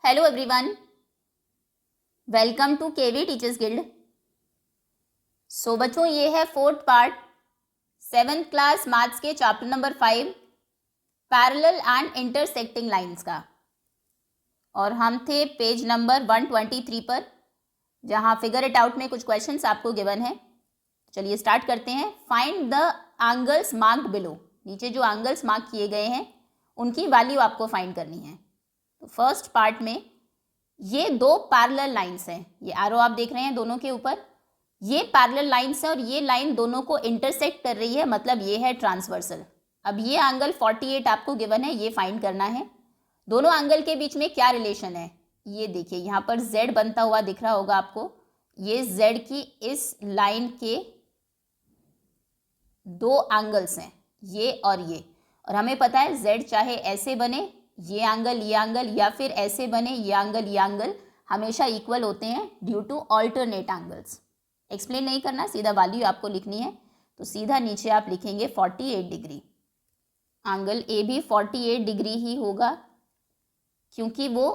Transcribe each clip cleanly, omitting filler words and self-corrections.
Hello everyone, welcome to KV teachers guild. So बच्चों, ये है fourth part 7th class maths के chapter number 5 parallel and intersecting lines का। और हम थे पेज नंबर 123 पर, जहां फिगर इट आउट में कुछ क्वेश्चंस आपको गिवन है। चलिए स्टार्ट करते हैं। Find the angles marked below. नीचे जो एंगल्स मार्क किए गए हैं उनकी वैल्यू आपको फाइंड करनी है। तो फर्स्ट पार्ट में ये दो पैरेलल लाइंस हैं, ये एरो आप देख रहे हैं दोनों के ऊपर, ये पैरेलल लाइंस है और ये लाइन दोनों को इंटरसेक्ट कर रही है, मतलब ये है ट्रांसवर्सल। अब ये एंगल 48 आपको गिवन है, ये फाइंड करना है। दोनों एंगल के बीच में क्या रिलेशन है ये देखिए, यहाँ पर Z बनता हुआ दिख रहा होगा आपको। ये Z की इस लाइन के दो एंगल्स हैं, ये और ये, और हमें पता है Z चाहे ऐसे बने ये एंगल या फिर ऐसे बने ये एंगल हमेशा इक्वल होते हैं due to alternate angles. Explain नहीं करना, सीधा वैल्यू आपको लिखनी है। तो सीधा नीचे आप लिखेंगे 48 डिग्री। एंगल ए भी 48 डिग्री ही होगा क्योंकि वो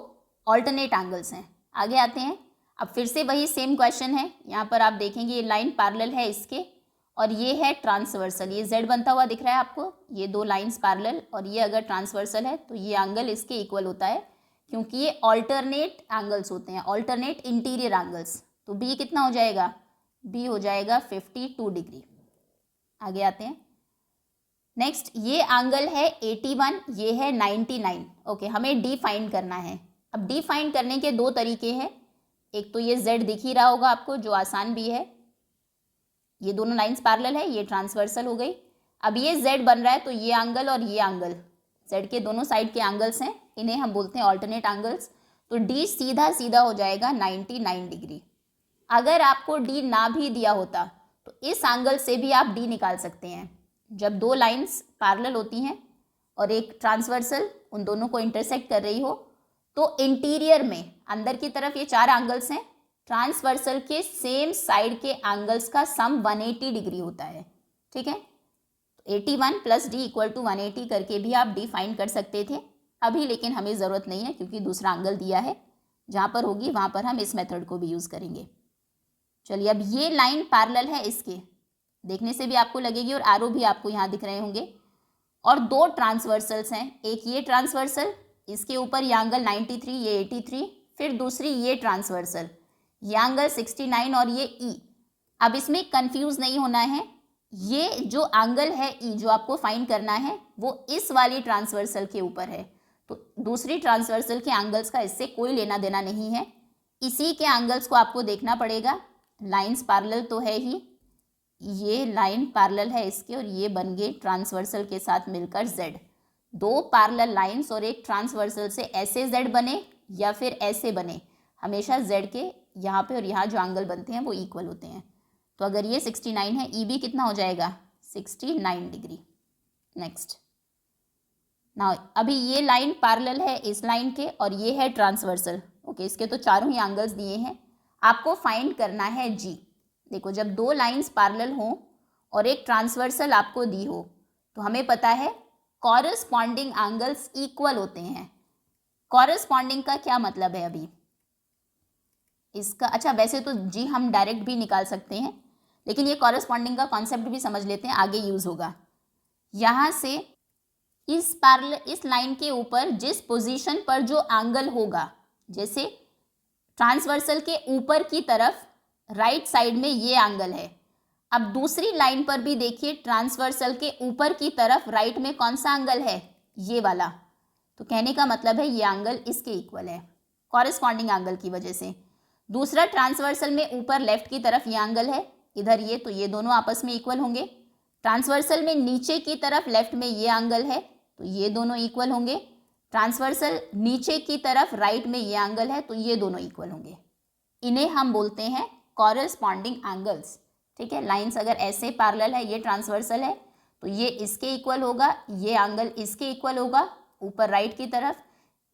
ऑल्टरनेट एंगल्स हैं। आगे आते हैं। अब फिर से वही सेम क्वेश्चन है, यहाँ पर आप देखेंगे ये लाइन पैरेलल है इसके और ये है ट्रांसवर्सल। ये Z बनता हुआ दिख रहा है आपको, ये दो लाइंस पैरेलल, और ये अगर ट्रांसवर्सल है तो ये एंगल इसके इक्वल होता है क्योंकि ये ऑल्टरनेट एंगल्स होते हैं, ऑल्टरनेट इंटीरियर एंगल्स। तो B कितना हो जाएगा? B हो जाएगा 52 डिग्री। आगे आते हैं। नेक्स्ट, ये एंगल है 81, ये है 99। ओके, हमें D फाइंड करना है। अब D फाइंड करने के दो तरीके हैं। एक तो ये Z दिख ही रहा होगा आपको, जो आसान भी है। ये दोनों लाइंस पैरेलल है, ये ट्रांसवर्सल हो गई। अब ये Z बन रहा है तो ये एंगल और ये एंगल, Z के दोनों साइड के एंगल्स हैं, इन्हें हम बोलते हैं ऑल्टरनेट एंगल्स। तो D सीधा सीधा हो जाएगा 99 डिग्री। अगर आपको D ना भी दिया होता तो इस एंगल से भी आप D निकाल सकते हैं। जब दो लाइंस पैरेलल होती हैं और एक ट्रांसवर्सल उन दोनों को इंटरसेक्ट कर रही हो तो इंटीरियर में अंदर की तरफ ये चार एंगल्स हैं, ट्रांसवर्सल के सेम साइड के एंगल्स का सम 180 डिग्री होता है। ठीक है, 81 प्लस D इक्वल टू 180 करके भी आप D फाइंड कर सकते थे अभी, लेकिन हमें ज़रूरत नहीं है क्योंकि दूसरा एंगल दिया है। जहाँ पर होगी वहाँ पर हम इस मेथड को भी यूज़ करेंगे। चलिए, अब ये लाइन पैरेलल है इसके, देखने से भी आपको लगेगी, और एरो भी आपको यहाँ दिख रहे होंगे। और दो ट्रांसवर्सल्स हैं, एक ये ट्रांसवर्सल, इसके ऊपर ये एंगल 93, ये 83, फिर दूसरी ये ट्रांसवर्सल, ये एंगल 69 और ये E। अब इसमें कंफ्यूज नहीं होना है, ये जो एंगल है E जो आपको फाइंड करना है वो इस वाली ट्रांसवर्सल के ऊपर है। तो दूसरी ट्रांसवर्सल के एंगल्स का इससे कोई लेना देना नहीं है, इसी के एंगल्स को आपको देखना पड़ेगा। लाइंस पैरेलल तो है ही, ये लाइन पैरेलल है इसके और ये बन गए ट्रांसवर्सल के साथ मिलकर Z। दो पैरेलल लाइंस और एक ट्रांसवर्सल से ऐसे Z बने या फिर ऐसे बने, हमेशा Z के यहाँ पे और यहाँ जो एंगल बनते हैं वो इक्वल होते हैं। तो अगर ये 69 है, EB कितना हो जाएगा? 69 डिग्री। नेक्स्ट, नाउ अभी ये लाइन पैरेलल है इस लाइन के और ये है ट्रांसवर्सल। ओके, इसके तो चारों ही एंगल्स दिए हैं, आपको फाइंड करना है G। देखो, जब दो लाइंस पैरेलल हों और एक ट्रांसवर्सल आपको दी हो तो हमें पता है कॉरस्पॉन्डिंग एंगल्स इक्वल होते हैं। कॉरस्पॉन्डिंग का क्या मतलब है अभी इसका? अच्छा, वैसे तो G हम डायरेक्ट भी निकाल सकते हैं, लेकिन ये कॉरस्पॉन्डिंग का कॉन्सेप्ट भी समझ लेते हैं, आगे यूज होगा। यहाँ से इस लाइन के ऊपर जिस पोजीशन पर जो एंगल होगा, जैसे ट्रांसवर्सल के ऊपर की तरफ राइट साइड में ये एंगल है। अब दूसरी लाइन पर भी देखिए, ट्रांसवर्सल के ऊपर की तरफ राइट में कौन सा एंगल है? ये वाला। तो कहने का मतलब है ये एंगल इसके इक्वल है कॉरस्पॉन्डिंग एंगल की वजह से। दूसरा, ट्रांसवर्सल में ऊपर लेफ्ट की तरफ ये एंगल है, इधर ये, तो ये दोनों आपस में इक्वल होंगे। ट्रांसवर्सल में नीचे की तरफ लेफ्ट में ये एंगल है, तो ये दोनों इक्वल होंगे। ट्रांसवर्सल नीचे की तरफ राइट में ये एंगल है, तो ये दोनों इक्वल होंगे। इन्हें हम बोलते हैं कॉरस्पॉन्डिंग एंगल्स। ठीक है, लाइंस अगर ऐसे पैरेलल है, ये ट्रांसवर्सल है तो ये इसके इक्वल होगा, ये एंगल इसके इक्वल होगा, ऊपर राइट की तरफ,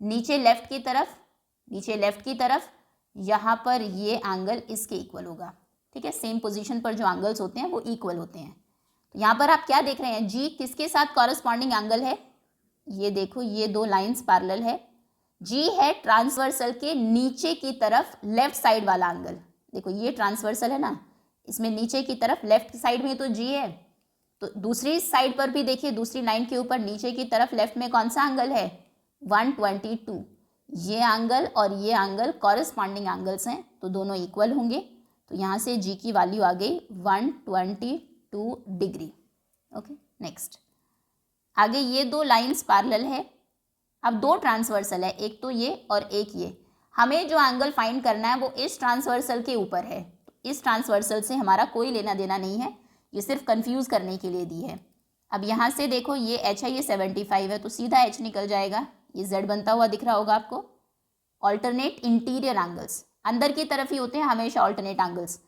नीचे लेफ्ट की तरफ, यहाँ पर ये एंगल इसके इक्वल होगा। ठीक है, सेम पोजीशन पर जो एंगल्स होते हैं वो इक्वल होते हैं। तो यहाँ पर आप क्या देख रहे हैं? G किसके साथ कॉरस्पॉन्डिंग एंगल है? ये देखो, ये दो लाइंस पैरेलल है जी है ट्रांसवर्सल के नीचे की तरफ लेफ्ट साइड वाला एंगल। देखो ये ट्रांसवर्सल है ना, इसमें नीचे की तरफ लेफ्ट साइड में तो जी है, तो दूसरी साइड पर भी देखिए, दूसरी लाइन के ऊपर नीचे की तरफ लेफ्ट में कौन सा एंगल है, 122। ये एंगल और ये एंगल कॉरेस्पॉन्डिंग एंगल्स हैं, तो दोनों इक्वल होंगे। तो यहाँ से जी की वैल्यू आ गई 122 डिग्री। Okay, next. आगे ये दो लाइंस पैरेलल है। अब दो ट्रांसवर्सल है, एक तो ये और एक ये। हमें जो एंगल फाइंड करना है वो इस ट्रांसवर्सल के ऊपर है। तो इस ट्रांसवर्सल से हमारा कोई लेना देना नहीं है, ये सिर्फ कंफ्यूज करने के लिए दी है। अब यहाँ से देखो ये h है, ये 75 है, तो सीधा h निकल जाएगा। ये z बनता हुआ दिख रहा होगा आपको। ऑल्टरनेट इंटीरियर एंगल्स, अंदर की तरफ ही होते हैं हमेशा ऑल्टरनेट एंगल्स।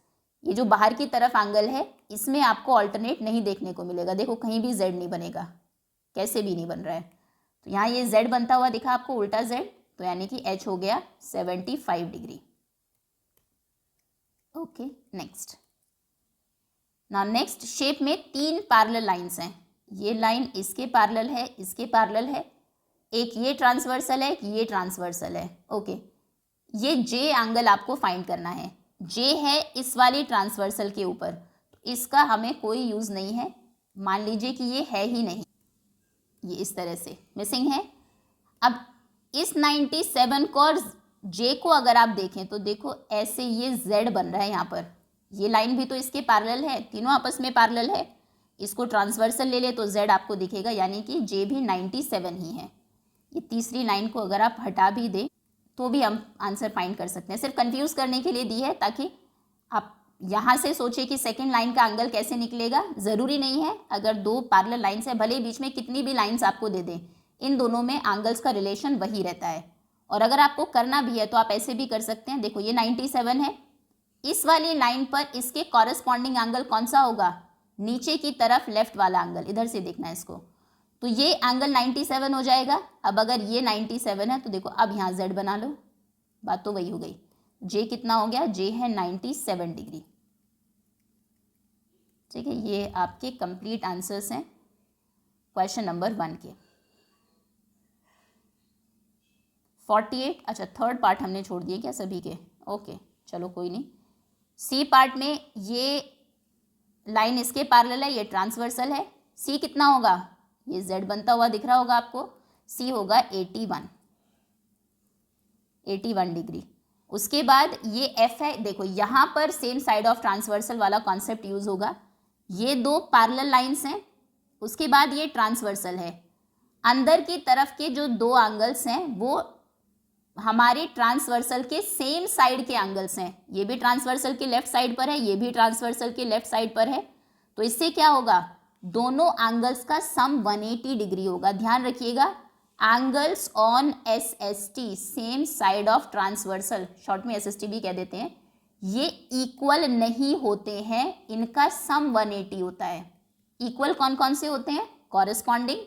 ये जो बाहर की तरफ एंगल है इसमें आपको ऑल्टरनेट नहीं देखने को मिलेगा। देखो कहीं भी z नहीं बनेगा, कैसे भी नहीं बन रहा है। तो यहाँ ये z बनता हुआ दिखा आपको, उल्टा z, तो यानी कि h हो गया 75 डिग्री। Okay, next. ना नेक्स्ट शेप में तीन पैरेलल लाइंस हैं। ये लाइन इसके पैरेलल है, इसके पैरेलल है, एक ये ट्रांसवर्सल है, एक ये ट्रांसवर्सल है। ओके, ये जे एंगल आपको फाइंड करना है। जे है इस वाली ट्रांसवर्सल के ऊपर, तो इसका हमें कोई यूज़ नहीं है। मान लीजिए कि ये है ही नहीं, ये इस तरह से मिसिंग है। अब इस 97 को और जे को अगर आप देखें तो देखो ऐसे ये z बन रहा है यहाँ पर। ये लाइन भी तो इसके पैरेलल है, तीनों आपस में पैरेलल है। इसको ट्रांसवर्सल ले ले तो z आपको दिखेगा, यानी कि j भी 97 ही है। ये तीसरी लाइन को अगर आप हटा भी दें तो भी हम आंसर फाइंड कर सकते हैं। सिर्फ कंफ्यूज करने के लिए दी है, ताकि आप यहाँ से सोचिए कि सेकंड लाइन का एंगल कैसे निकलेगा। ज़रूरी नहीं है, अगर दो पैरेलल लाइंस है, भले बीच में कितनी भी लाइंस आपको दे दें, इन दोनों में एंगल्स का रिलेशन वही रहता है। और अगर आपको करना भी है तो आप ऐसे भी कर सकते हैं। देखो ये 97 है, इस वाली लाइन पर इसके कॉरेस्पॉन्डिंग एंगल कौन सा होगा, नीचे की तरफ लेफ्ट वाला एंगल, इधर से देखना है इसको। तो ये एंगल 97 हो जाएगा। अब अगर ये 97 है तो देखो अब यहाँ z बना लो, बात तो वही हो गई। j कितना हो गया, j है 97 डिग्री। ठीक है, ये आपके कंप्लीट आंसर्स हैं क्वेश्चन नंबर 1 के। 48, अच्छा थर्ड पार्ट हमने छोड़ दिए क्या सभी के? ओके, चलो कोई नहीं। सी पार्ट में ये लाइन इसके पैरेलल है, ये ट्रांसवर्सल है। सी कितना होगा, ये z बनता हुआ दिख रहा होगा आपको, सी होगा 81 डिग्री। उसके बाद ये f है, देखो यहाँ पर सेम साइड ऑफ ट्रांसवर्सल वाला कॉन्सेप्ट यूज होगा। ये दो पैरेलल लाइंस हैं, उसके बाद ये ट्रांसवर्सल है। अंदर की तरफ के जो दो एंगल्स हैं वो हमारे ट्रांसवर्सल के सेम साइड के एंगल्स हैं। ये भी ट्रांसवर्सल के लेफ्ट साइड पर है, ये भी ट्रांसवर्सल के लेफ्ट साइड पर है। तो इससे क्या होगा, दोनों एंगल्स का सम 180 डिग्री होगा। ध्यान रखिएगा, angles on SST, same side of transversal, short में SST भी कह देते हैं, ये इक्वल नहीं होते हैं, इनका सम 180 होता है। इक्वल कौन कौन से होते हैं, कॉरेस्पॉन्डिंग,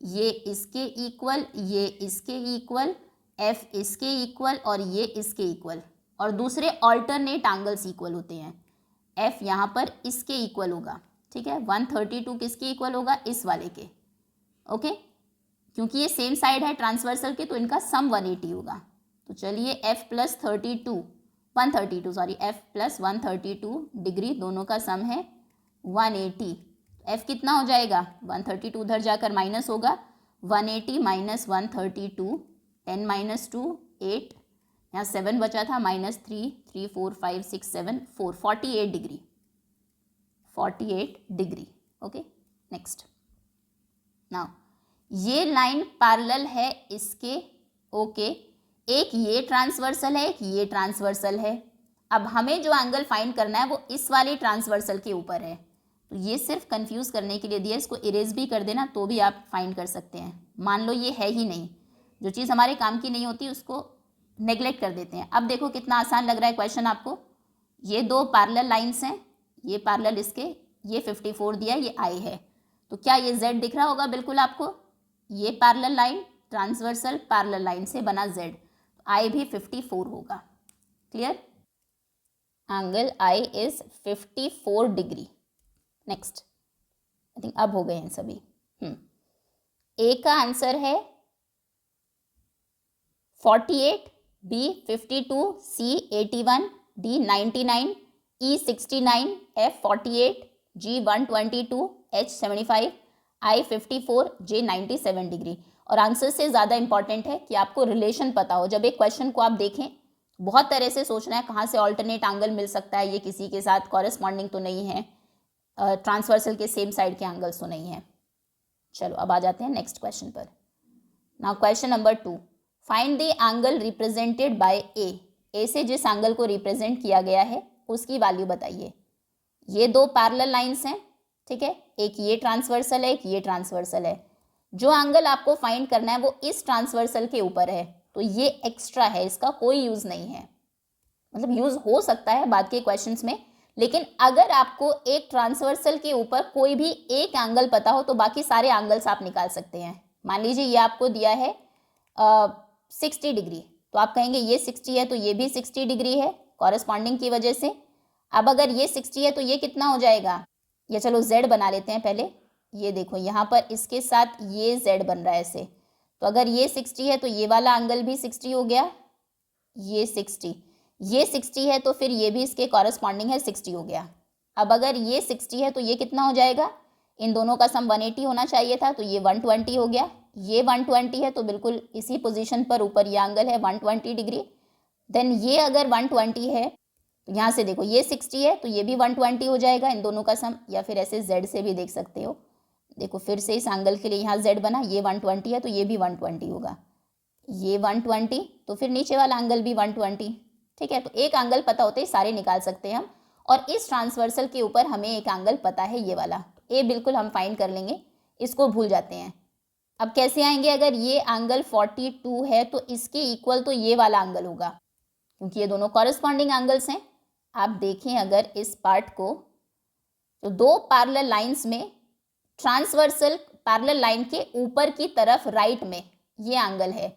ये इसके इक्वल, ये इसके इक्वल, f इसके इक्वल और ये इसके इक्वल, और दूसरे ऑल्टरनेट एंगल्स इक्वल होते हैं। f यहाँ पर इसके इक्वल होगा, ठीक है। 132 किसके इक्वल होगा, इस वाले के। ओके, क्योंकि ये सेम साइड है ट्रांसवर्सल के, तो इनका सम 180 होगा। तो चलिए f plus 132 sorry f plus 132 degree, दोनों का सम है 180। f कितना हो जाएगा, 132 उधर जाकर माइनस होगा, 180 माइनस 132, 10 माइनस 2 8, यहाँ 7 बचा था, minus 3 3 4 5 6 7 4, 48 degree, 48 degree. Okay, next. Now ये लाइन पैरेलल है इसके, ओके, एक ये ट्रांसवर्सल है, एक ये ट्रांसवर्सल है। अब हमें जो एंगल फाइंड करना है वो इस वाले ट्रांसवर्सल के ऊपर है। तो ये सिर्फ कंफ्यूज करने के लिए दिया, इसको इरेज भी कर देना तो भी आप फाइंड कर सकते हैं। मान लो ये है ही नहीं, जो चीज़ हमारे काम की नहीं होती उसको नेग्लेक्ट कर देते हैं। अब देखो कितना आसान लग रहा है क्वेश्चन आपको। ये दो पैरेलल लाइंस हैं, ये पैरेलल इसके, ये 54 दिया, ये I है, तो क्या ये Z दिख रहा होगा बिल्कुल आपको। ये parallel line transversal parallel line से बना Z, तो I भी 54 होगा। Clear, angle I is 54 degree. Next, I think अब हो गए हैं सभी। A का आंसर है 48, B 52, C 81, D 99, E 69, F 48, G 122, H 75, I 54, J 97 degree. और आंसर से ज़्यादा इंपॉर्टेंट है कि आपको रिलेशन पता हो। जब एक क्वेश्चन को आप देखें, बहुत तरह से सोचना है कहाँ से ऑल्टरनेट एंगल मिल सकता है, ये किसी के साथ कॉरेस्पॉन्डिंग तो नहीं है, ट्रांसवर्सल के सेम साइड के एंगल्स तो नहीं है। चलो अब आ जाते हैं नेक्स्ट क्वेश्चन पर। Now question number 2, find the angle represented by A से जिस एंगल को रिप्रेजेंट किया गया है उसकी वैल्यू बताइए। ये दो पैरेलल लाइंस हैं, ठीक है, एक ये ट्रांसवर्सल है, एक ये ट्रांसवर्सल है। जो एंगल आपको फाइंड करना है वो इस ट्रांसवर्सल के ऊपर है, तो ये एक्स्ट्रा है, इसका कोई यूज नहीं है। मतलब यूज हो सकता है बाद के क्वेश्चंस में, लेकिन अगर आपको एक ट्रांसवर्सल के ऊपर कोई भी एक एंगल पता हो तो बाकी सारे एंगल्स आप निकाल सकते हैं। मान लीजिए ये आपको दिया है 60 डिग्री, तो आप कहेंगे ये 60 है तो ये भी 60 डिग्री है कॉरेस्पॉन्डिंग की वजह से। अब अगर ये 60 है तो ये कितना हो जाएगा, या चलो z बना लेते हैं पहले। ये देखो यहाँ पर इसके साथ ये z बन रहा है ऐसे, तो अगर ये 60 है तो ये वाला एंगल भी 60 हो गया, ये 60 है तो फिर ये भी इसके कॉरेस्पॉन्डिंग है, 60 हो गया। अब अगर ये 60 है तो ये कितना हो जाएगा, इन दोनों का सम 180 होना चाहिए था, तो ये 120 हो गया। ये 120 है तो बिल्कुल इसी पोजीशन पर ऊपर ये एंगल है 120 डिग्री। देन ये अगर 120 है तो यहाँ से देखो ये 60 है तो ये भी 120 हो जाएगा इन दोनों का सम, या फिर ऐसे z से भी देख सकते हो। देखो फिर से इस एंगल के लिए यहाँ z बना, ये 120 है तो ये भी 120 होगा, ये 120 तो फिर नीचे वाला एंगल भी 120, ठीक है। तो एक एंगल पता होते ही सारे निकाल सकते हैं हम, और इस ट्रांसवर्सल के ऊपर हमें एक एंगल पता है ये वाला, ए बिल्कुल हम फाइंड कर लेंगे, इसको भूल जाते हैं। अब कैसे आएंगे, अगर ये एंगल 42 है तो इसके इक्वल तो ये वाला एंगल होगा, क्योंकि ये दोनों कॉरेस्पॉन्डिंग एंगल्स हैं। आप देखें अगर इस पार्ट को, तो दो पैरेलल लाइंस में ट्रांसवर्सल पैरेलल लाइन के ऊपर की तरफ राइट में ये एंगल है,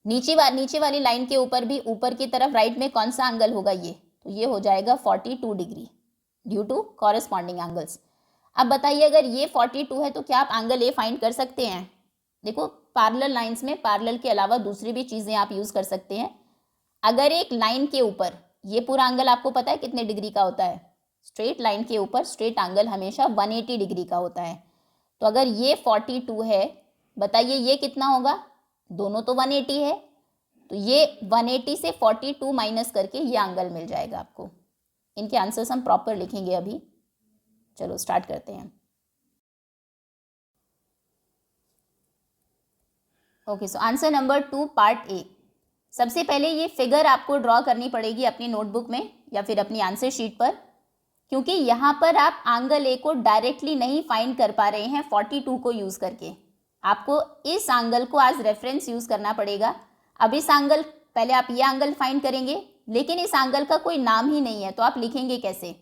नीचे वाली लाइन के ऊपर भी ऊपर की तरफ राइट में कौन सा एंगल होगा, ये तो ये हो जाएगा 42 degree due to corresponding angles. अब बताइए अगर ये 42 है तो क्या आप एंगल ए फाइंड कर सकते हैं। देखो पैरेलल लाइंस में पैरेलल के अलावा दूसरी भी चीज़ें आप यूज़ कर सकते हैं। अगर एक लाइन के ऊपर ये पूरा एंगल आपको पता है कितने डिग्री का होता है, स्ट्रेट लाइन के ऊपर स्ट्रेट एंगल हमेशा 180 डिग्री का होता है। तो अगर ये 42 है, बताइए ये कितना होगा, दोनों तो 180 है, तो ये 180 से 42 माइनस करके ये एंगल मिल जाएगा आपको। इनके आंसर्स हम प्रॉपर लिखेंगे अभी। चलो स्टार्ट करते हैं। Okay, so answer number 2 part A. सबसे पहले ये फिगर आपको ड्रॉ करनी पड़ेगी अपनी नोटबुक में या फिर अपनी आंसर शीट पर, क्योंकि यहाँ पर आप एंगल ए को डायरेक्टली नहीं फाइंड कर पा रहे हैं 42 को यूज़ करके, आपको इस एंगल को एज रेफरेंस यूज़ करना पड़ेगा। अब इस एंगल, पहले आप ये एंगल फाइंड करेंगे, लेकिन इस एंगल का कोई नाम ही नहीं है तो आप लिखेंगे कैसे।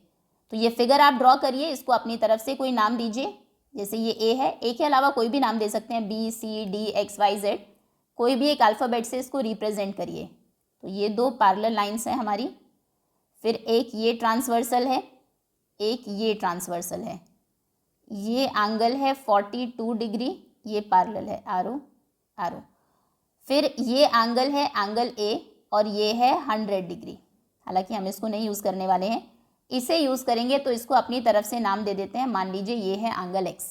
तो ये फिगर आप ड्रॉ करिए, इसको अपनी तरफ से कोई नाम दीजिए, जैसे ये ए है, ए के अलावा कोई भी नाम दे सकते हैं, B C D X Y Z, कोई भी एक अल्फ़ाबेट से इसको रिप्रेजेंट करिए। तो ये दो पैरेलल लाइंस हैं हमारी, फिर एक ये ट्रांसवर्सल है, एक ये ट्रांसवर्सल है, ये एंगल है 42 डिग्री, ये पैरेलल है, आरो आरो। फिर ये एंगल है एंगल ए और ये है 100 डिग्री, हालांकि हम इसको नहीं यूज़ करने वाले हैं, इसे यूज़ करेंगे तो इसको अपनी तरफ से नाम दे देते हैं। मान लीजिए ये है एंगल एक्स,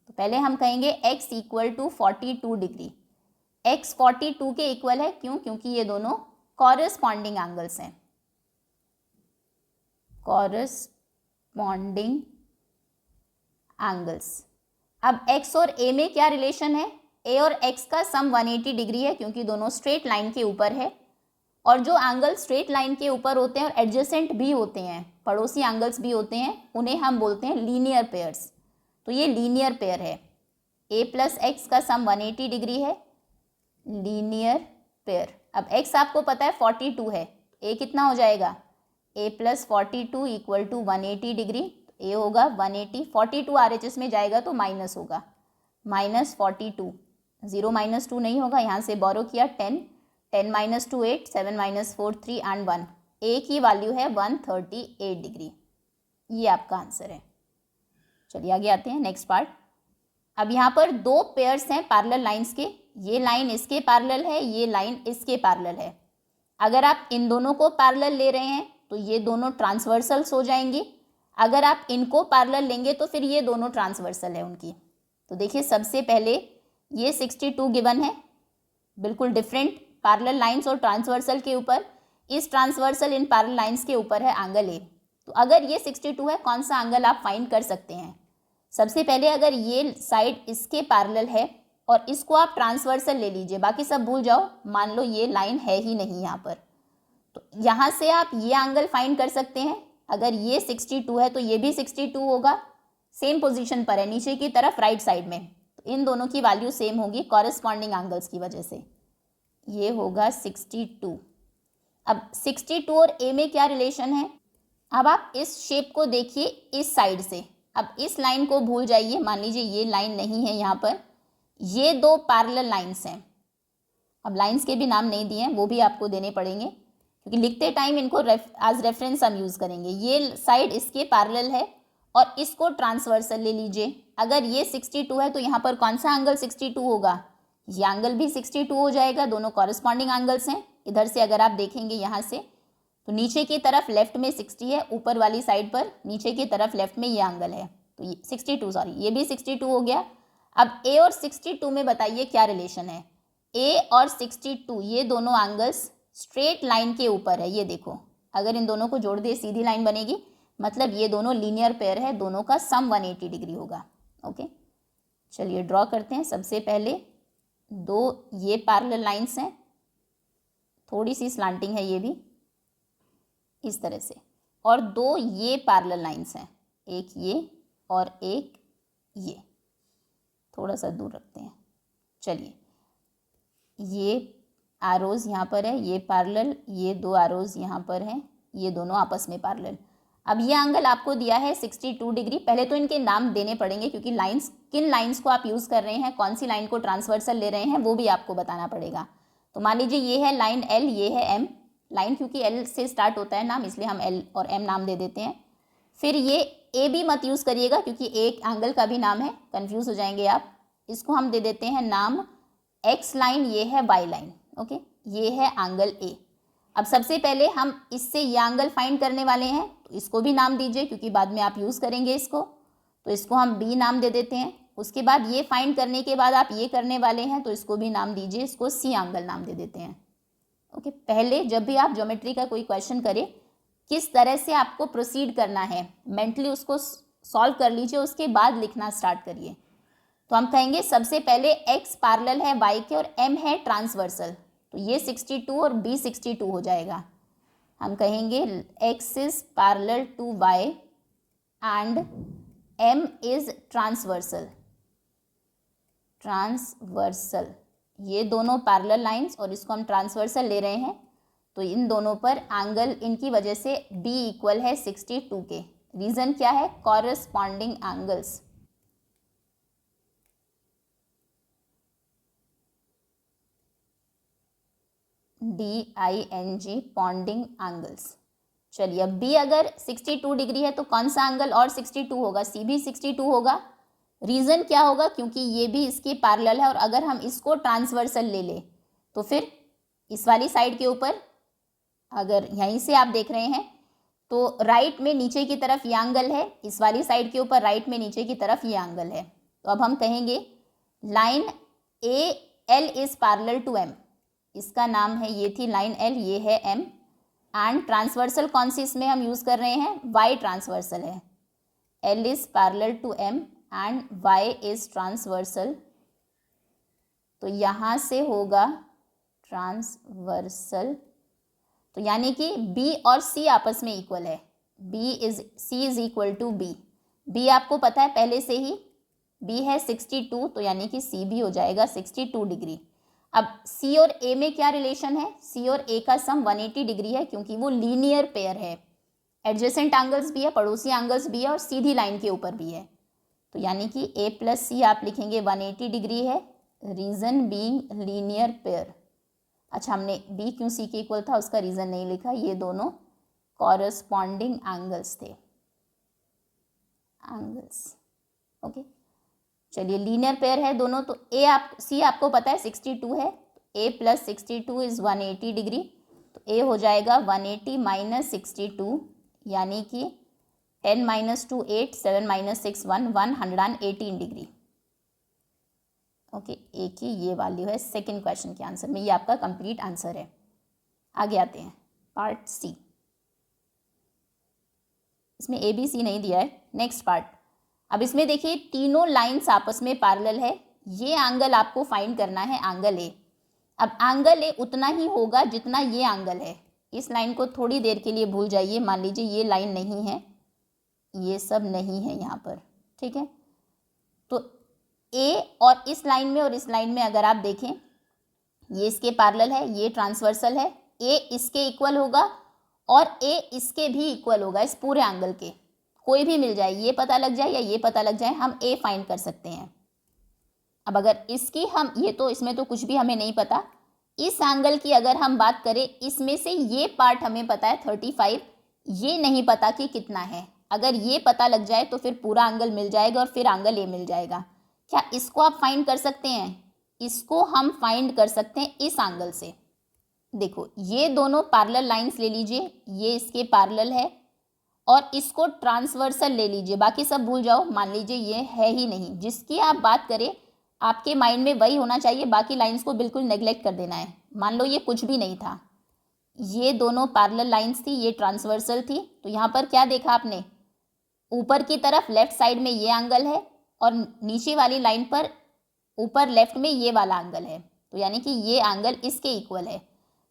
तो पहले हम कहेंगे X equal to 42 degree. X 42 के इक्वल है, क्यों, क्योंकि ये दोनों कॉरेस्पॉन्डिंग एंगल्स हैं, कॉरेस्पॉन्डिंग एंगल्स। अब x और a में क्या रिलेशन है, a और x का सम 180 डिग्री है, क्योंकि दोनों स्ट्रेट लाइन के ऊपर है, और जो एंगल स्ट्रेट लाइन के ऊपर होते हैं और एडजेसेंट भी होते हैं, पड़ोसी एंगल्स भी होते हैं, उन्हें हम बोलते हैं लीनियर पेयर्स। तो ये लीनियर पेयर है, a प्लस एक्स का सम 180 डिग्री है, लीनियर पेयर। अब x आपको पता है 42 है, a कितना हो जाएगा, a plus 42 equal to 180 degree, a होगा 180, 42 RHS में जाएगा तो माइनस होगा, माइनस 42, 0 माइनस 2 नहीं होगा, यहाँ से बोरो किया 10, 10 माइनस 2 8, 7 माइनस 4 3 एंड 1, a की वैल्यू है 138 डिग्री। ये आपका आंसर है। चलिए आगे आते हैं नेक्स्ट पार्ट। अब यहाँ पर दो पेयर्स हैं पैरेलल लाइंस के, ये लाइन इसके पैरेलल है, ये लाइन इसके पैरेलल है। अगर आप इन दोनों को पैरेलल ले रहे हैं तो ये दोनों ट्रांसवर्सल्स हो जाएंगी। अगर आप इनको पैरेलल लेंगे तो फिर ये दोनों ट्रांसवर्सल है उनकी। तो देखिए सबसे पहले ये 62 गिवन है, बिल्कुल डिफरेंट पैरेलल लाइंस और ट्रांसवर्सल के ऊपर। इस ट्रांसवर्सल इन पैरेलल लाइंस के ऊपर है एंगल ए। तो अगर ये 62 है, कौन सा एंगल आप फाइंड कर सकते हैं? सबसे पहले अगर ये साइड इसके पैरेलल है और इसको आप ट्रांसवर्सल ले लीजिए, बाकी सब भूल जाओ, मान लो ये लाइन है ही नहीं यहाँ पर, तो यहाँ से आप ये एंगल फाइंड कर सकते हैं। अगर ये 62 है तो ये भी 62 होगा, सेम पोजीशन पर है नीचे की तरफ राइट साइड में, तो इन दोनों की वैल्यू सेम होगी कॉरेस्पॉन्डिंग एंगल्स की वजह से। ये होगा 62। अब 62 और ए में क्या रिलेशन है? अब आप इस शेप को देखिए इस साइड से। अब इस लाइन को भूल जाइए, मान लीजिए ये लाइन नहीं है यहाँ पर, ये दो पैरेलल लाइंस हैं। अब लाइंस के भी नाम नहीं दिए हैं, वो भी आपको देने पड़ेंगे क्योंकि लिखते टाइम इनको एज रेफरेंस हम यूज़ करेंगे। ये साइड इसके पैरेलल है और इसको ट्रांसवर्सल ले लीजिए। अगर ये 62 है तो यहाँ पर कौन सा एंगल 62 होगा? ये एंगल भी 62 हो जाएगा, दोनों कॉरेस्पॉन्डिंग एंगल्स हैं। इधर से अगर आप देखेंगे यहाँ से तो नीचे की तरफ लेफ्ट में 60 है, ऊपर वाली साइड पर नीचे की तरफ लेफ्ट में ये एंगल है, तो ये 62 सॉरी ये भी 62 हो गया। अब ए और 62 में बताइए क्या रिलेशन है? ए और 62 ये दोनों एंगल्स स्ट्रेट लाइन के ऊपर है। ये देखो, अगर इन दोनों को जोड़ दिए सीधी लाइन बनेगी, मतलब ये दोनों लीनियर पेयर है, दोनों का सम 180 डिग्री होगा। ओके, चलिए ड्रॉ करते हैं। सबसे पहले दो ये पैरेलल लाइंस हैं, थोड़ी सी स्लांटिंग है ये भी इस तरह से, और दो ये पैरेलल लाइंस हैं, एक ये और एक ये, थोड़ा सा दूर रखते हैं। चलिए ये एरोज़ यहाँ पर है, ये पैरेलल, ये दो एरोज़ यहाँ पर हैं, ये दोनों आपस में पैरेलल। अब ये एंगल आपको दिया है 62 डिग्री। पहले तो इनके नाम देने पड़ेंगे क्योंकि लाइंस, किन लाइंस को आप यूज़ कर रहे हैं, कौन सी लाइन को ट्रांसवर्सल ले रहे हैं, वो भी आपको बताना पड़ेगा। तो मान लीजिए ये है लाइन एल, ये है एम। लाइन क्योंकि एल से स्टार्ट होता है नाम, इसलिए हम एल और एम नाम दे देते हैं। फिर ये ए भी मत यूज़ करिएगा क्योंकि एक एंगल का भी नाम है, कन्फ्यूज़ हो जाएंगे आप। इसको हम दे देते हैं नाम एक्स लाइन, ये है वाई लाइन। ओके, ये है एंगल ए। अब सबसे पहले हम इससे ये एंगल फाइंड करने वाले हैं, तो इसको भी नाम दीजिए क्योंकि बाद में आप यूज़ करेंगे इसको, तो इसको हम बी नाम दे देते हैं। उसके बाद ये फाइंड करने के बाद आप ये करने वाले हैं, तो इसको भी नाम दीजिए, इसको सी एंगल नाम दे देते हैं। ओके, पहले जब भी आप ज्योमेट्री का कोई क्वेश्चन करें, किस तरह से आपको प्रोसीड करना है, मेंटली उसको सॉल्व कर लीजिए, उसके बाद लिखना स्टार्ट करिए। तो हम कहेंगे सबसे पहले एक्स पैरेलल है वाई के और एम है ट्रांसवर्सल, तो ये 62 और बी 62 हो जाएगा। हम कहेंगे X is parallel to Y and M is transversal. Transversal, ये दोनों पैरेलल लाइंस और इसको हम ट्रांसवर्सल ले रहे हैं, तो इन दोनों पर एंगल इनकी वजह से बी इक्वल है 62 के। रीज़न क्या है? Corresponding angles. DING पॉन्डिंग angles. चलिए अब बी अगर 62 डिग्री है तो कौन सा एंगल और 62 होगा? सी भी 62 होगा। रीज़न क्या होगा? क्योंकि ये भी इसके पैरेलल है और अगर हम इसको ट्रांसवर्सल ले लें तो फिर इस वाली साइड के ऊपर, अगर यहीं से आप देख रहे हैं तो राइट में नीचे की तरफ ये एंगल है, इस वाली साइड के ऊपर राइट में नीचे की तरफ ये एंगल है। तो अब हम कहेंगे line A L is parallel to M, इसका नाम है, ये थी लाइन एल, ये है एम, एंड ट्रांसवर्सल कौन सी इसमें हम यूज़ कर रहे हैं? वाई ट्रांसवर्सल है। L is parallel to M and Y is transversal, तो यहाँ से होगा ट्रांसवर्सल, तो यानी कि बी और सी आपस में इक्वल है। C is equal to B. B आपको पता है पहले से ही, बी है 62, तो यानी कि सी भी हो जाएगा 62 डिग्री। अब सी और ए में क्या रिलेशन है? सी और ए का सम 180 डिग्री है क्योंकि वो लीनियर पेयर है, एडजेसेंट एंगल्स भी है, पड़ोसी एंगल्स भी है और सीधी लाइन के ऊपर भी है, तो यानी कि ए प्लस सी आप लिखेंगे 180 डिग्री है, रीज़न बीइंग लीनियर पेयर। अच्छा, हमने बी क्यों सी के इक्वल था उसका रीज़न नहीं लिखा, ये दोनों कॉरस्पॉन्डिंग एंगल्स थे, एंगल्स। ओके, चलिए लीनियर पेयर है दोनों, तो ए आप सी आपको पता है 62 है, ए प्लस 62 इज़ 180 डिग्री, तो ए हो जाएगा 180 माइनस 62, यानी कि 10 माइनस 2 8, 7 माइनस 6 1, 118 डिग्री। ओके, ए की ये वैल्यू है सेकंड क्वेश्चन के आंसर में, ये आपका कंप्लीट आंसर है। आगे आते हैं पार्ट सी, इसमें ए बी सी नहीं दिया है। नेक्स्ट पार्ट, अब इसमें देखिए तीनों लाइंस आपस में पैरेलल है, ये एंगल आपको फाइंड करना है, एंगल ए। अब एंगल ए उतना ही होगा जितना ये एंगल है। इस लाइन को थोड़ी देर के लिए भूल जाइए, मान लीजिए ये लाइन नहीं है, ये सब नहीं है यहाँ पर, ठीक है। तो ए और इस लाइन में और इस लाइन में अगर आप देखें, ये इसके पैरेलल है, ये ट्रांसवर्सल है, ए इसके इक्वल होगा और ए इसके भी इक्वल होगा, इस पूरे एंगल के। कोई भी मिल जाए, ये पता लग जाए या ये पता लग जाए, हम ए फाइंड कर सकते हैं। अब अगर इसकी हम ये तो इसमें तो कुछ भी हमें नहीं पता, इस एंगल की अगर हम बात करें, इसमें से ये पार्ट हमें पता है 35, ये नहीं पता कि कितना है। अगर ये पता लग जाए तो फिर पूरा एंगल मिल जाएगा और फिर एंगल ए मिल जाएगा। क्या इसको आप फाइंड कर सकते हैं? इसको हम फाइंड कर सकते हैं इस एंगल से। देखो ये दोनों पैरेलल लाइंस ले लीजिए, ये इसके पैरेलल है और इसको ट्रांसवर्सल ले लीजिए, बाकी सब भूल जाओ, मान लीजिए ये है ही नहीं। जिसकी आप बात करें आपके माइंड में वही होना चाहिए, बाकी लाइंस को बिल्कुल नेग्लेक्ट कर देना है। मान लो ये कुछ भी नहीं था, ये दोनों पैरेलल लाइंस थी, ये ट्रांसवर्सल थी, तो यहाँ पर क्या देखा आपने, ऊपर की तरफ लेफ्ट साइड में ये एंगल है और नीचे वाली लाइन पर ऊपर लेफ्ट में ये वाला एंगल है, तो यानी कि ये एंगल इसके इक्वल है।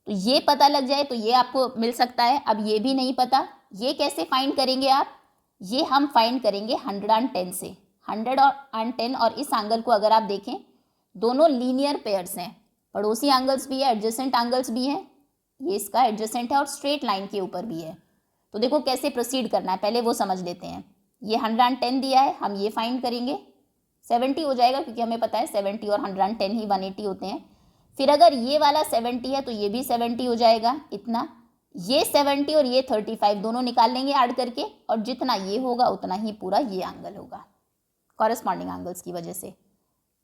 तो ये पता लग जाए तो ये आपको मिल सकता है। अब ये भी नहीं पता, ये कैसे फाइंड करेंगे आप? ये हम फाइंड करेंगे 110 से। 110 और इस एंगल को अगर आप देखें, दोनों लीनियर पेयर्स हैं, पड़ोसी एंगल्स भी है, एडजेसेंट एंगल्स भी हैं, ये इसका एडजेसेंट है और स्ट्रेट लाइन के ऊपर भी है। तो देखो कैसे प्रोसीड करना है, पहले वो समझ लेते हैं। ये 110 दिया है, हम ये फाइंड करेंगे, 70 हो जाएगा क्योंकि हमें पता है 70 और 110 ही 180 होते हैं। फिर अगर ये वाला 70 है तो ये भी 70 हो जाएगा, इतना। ये 70 और ये 35 दोनों निकाल लेंगे ऐड करके, और जितना ये होगा उतना ही पूरा ये एंगल होगा कॉरेस्पॉन्डिंग एंगल्स की वजह से।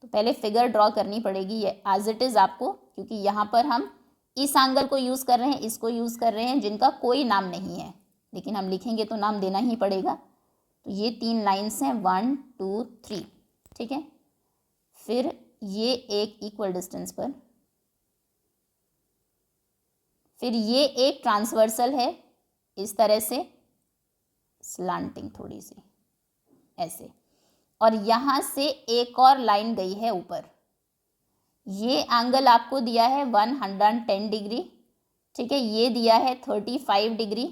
तो पहले फिगर ड्रॉ करनी पड़ेगी ये एज इट इज़ आपको, क्योंकि यहाँ पर हम इस एंगल को यूज़ कर रहे हैं, इसको यूज़ कर रहे हैं, जिनका कोई नाम नहीं है, लेकिन हम लिखेंगे तो नाम देना ही पड़ेगा। तो ये 3 लाइन्स हैं, 1 2 3, ठीक है। फिर ये एक इक्वल डिस्टेंस पर, फिर ये एक ट्रांसवर्सल है इस तरह से, स्लांटिंग थोड़ी सी ऐसे, और यहाँ से एक और लाइन गई है ऊपर। ये एंगल आपको दिया है 110 डिग्री, ठीक है। ये दिया है 35 डिग्री।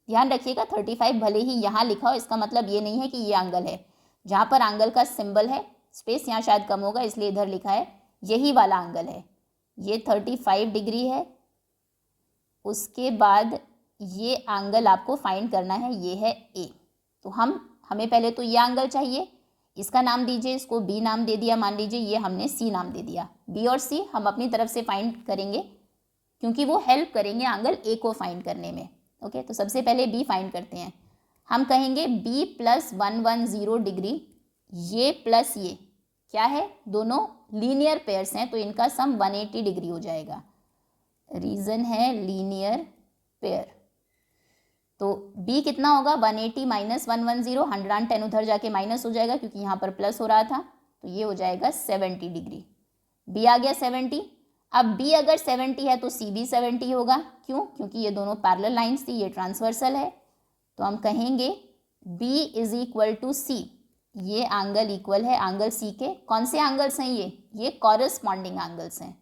ध्यान रखिएगा 35 भले ही यहाँ लिखा हो, इसका मतलब ये नहीं है कि ये एंगल है। जहाँ पर एंगल का सिंबल है, स्पेस यहाँ शायद कम होगा इसलिए इधर लिखा है, यही वाला एंगल है। ये 35 डिग्री है। उसके बाद ये एंगल आपको फाइंड करना है, ये है ए। तो हमें पहले तो ये एंगल चाहिए, इसका नाम दीजिए, इसको बी नाम दे दिया, मान लीजिए ये हमने सी नाम दे दिया। बी और सी हम अपनी तरफ से फाइंड करेंगे क्योंकि वो हेल्प करेंगे एंगल ए को फाइंड करने में। ओके, तो सबसे पहले बी फाइंड करते हैं। हम कहेंगे बी प्लस 110 डिग्री, ये प्लस ये क्या है, दोनों लीनियर पेयर्स हैं तो इनका सम 180 डिग्री हो जाएगा। रीजन है लीनियर पेयर। तो b कितना होगा, 180 माइनस 110, 110 उधर जाके माइनस हो जाएगा क्योंकि यहाँ पर प्लस हो रहा था, तो ये हो जाएगा 70 डिग्री। b आ गया 70। अब b अगर 70 है तो c भी 70 होगा। क्यों? क्योंकि ये दोनों पैरेलल लाइंस थी, ये ट्रांसवर्सल है। तो हम कहेंगे b is equal to c, ये एंगल इक्वल है एंगल c के। कौन से एंगल्स हैं ये कॉरेस्पॉन्डिंग एंगल्स हैं,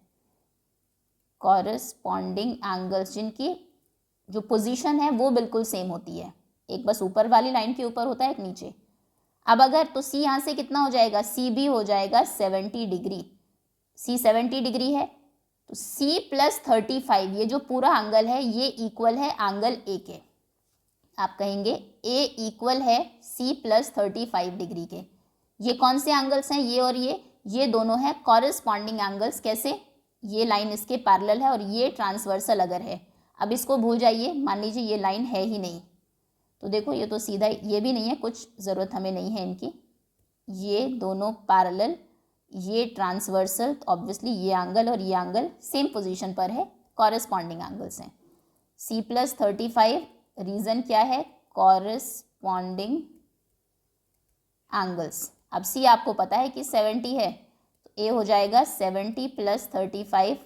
कॉरेस्पॉन्डिंग एंगल्स जिनकी जो पोजीशन है वो बिल्कुल सेम होती है, एक बस ऊपर वाली लाइन के ऊपर होता है, एक नीचे। अब अगर तो c यहाँ से कितना हो जाएगा, c भी हो जाएगा 70 डिग्री। c 70 डिग्री है तो c प्लस 35, ये जो पूरा एंगल है ये इक्वल है एंगल a के। आप कहेंगे a इक्वल है c प्लस 35 डिग्री के। ये कौन से एंगल्स हैं, ये और ये दोनों हैं कॉरेस्पॉन्डिंग एंगल्स। कैसे? ये लाइन इसके पैरेलल है और ये ट्रांसवर्सल अगर है। अब इसको भूल जाइए, मान लीजिए ये लाइन है ही नहीं, तो देखो ये तो सीधा, ये भी नहीं है, कुछ ज़रूरत हमें नहीं है इनकी, ये दोनों पैरेलल, ये ट्रांसवर्सल, तो ऑब्वियसली ये एंगल और ये एंगल सेम पोजीशन पर है, कॉरेस्पॉन्डिंग एंगल्स हैं। C+35 रीज़न क्या है? Corresponding angles. अब C आपको पता है कि 70 है, तो A हो जाएगा 70 + 35,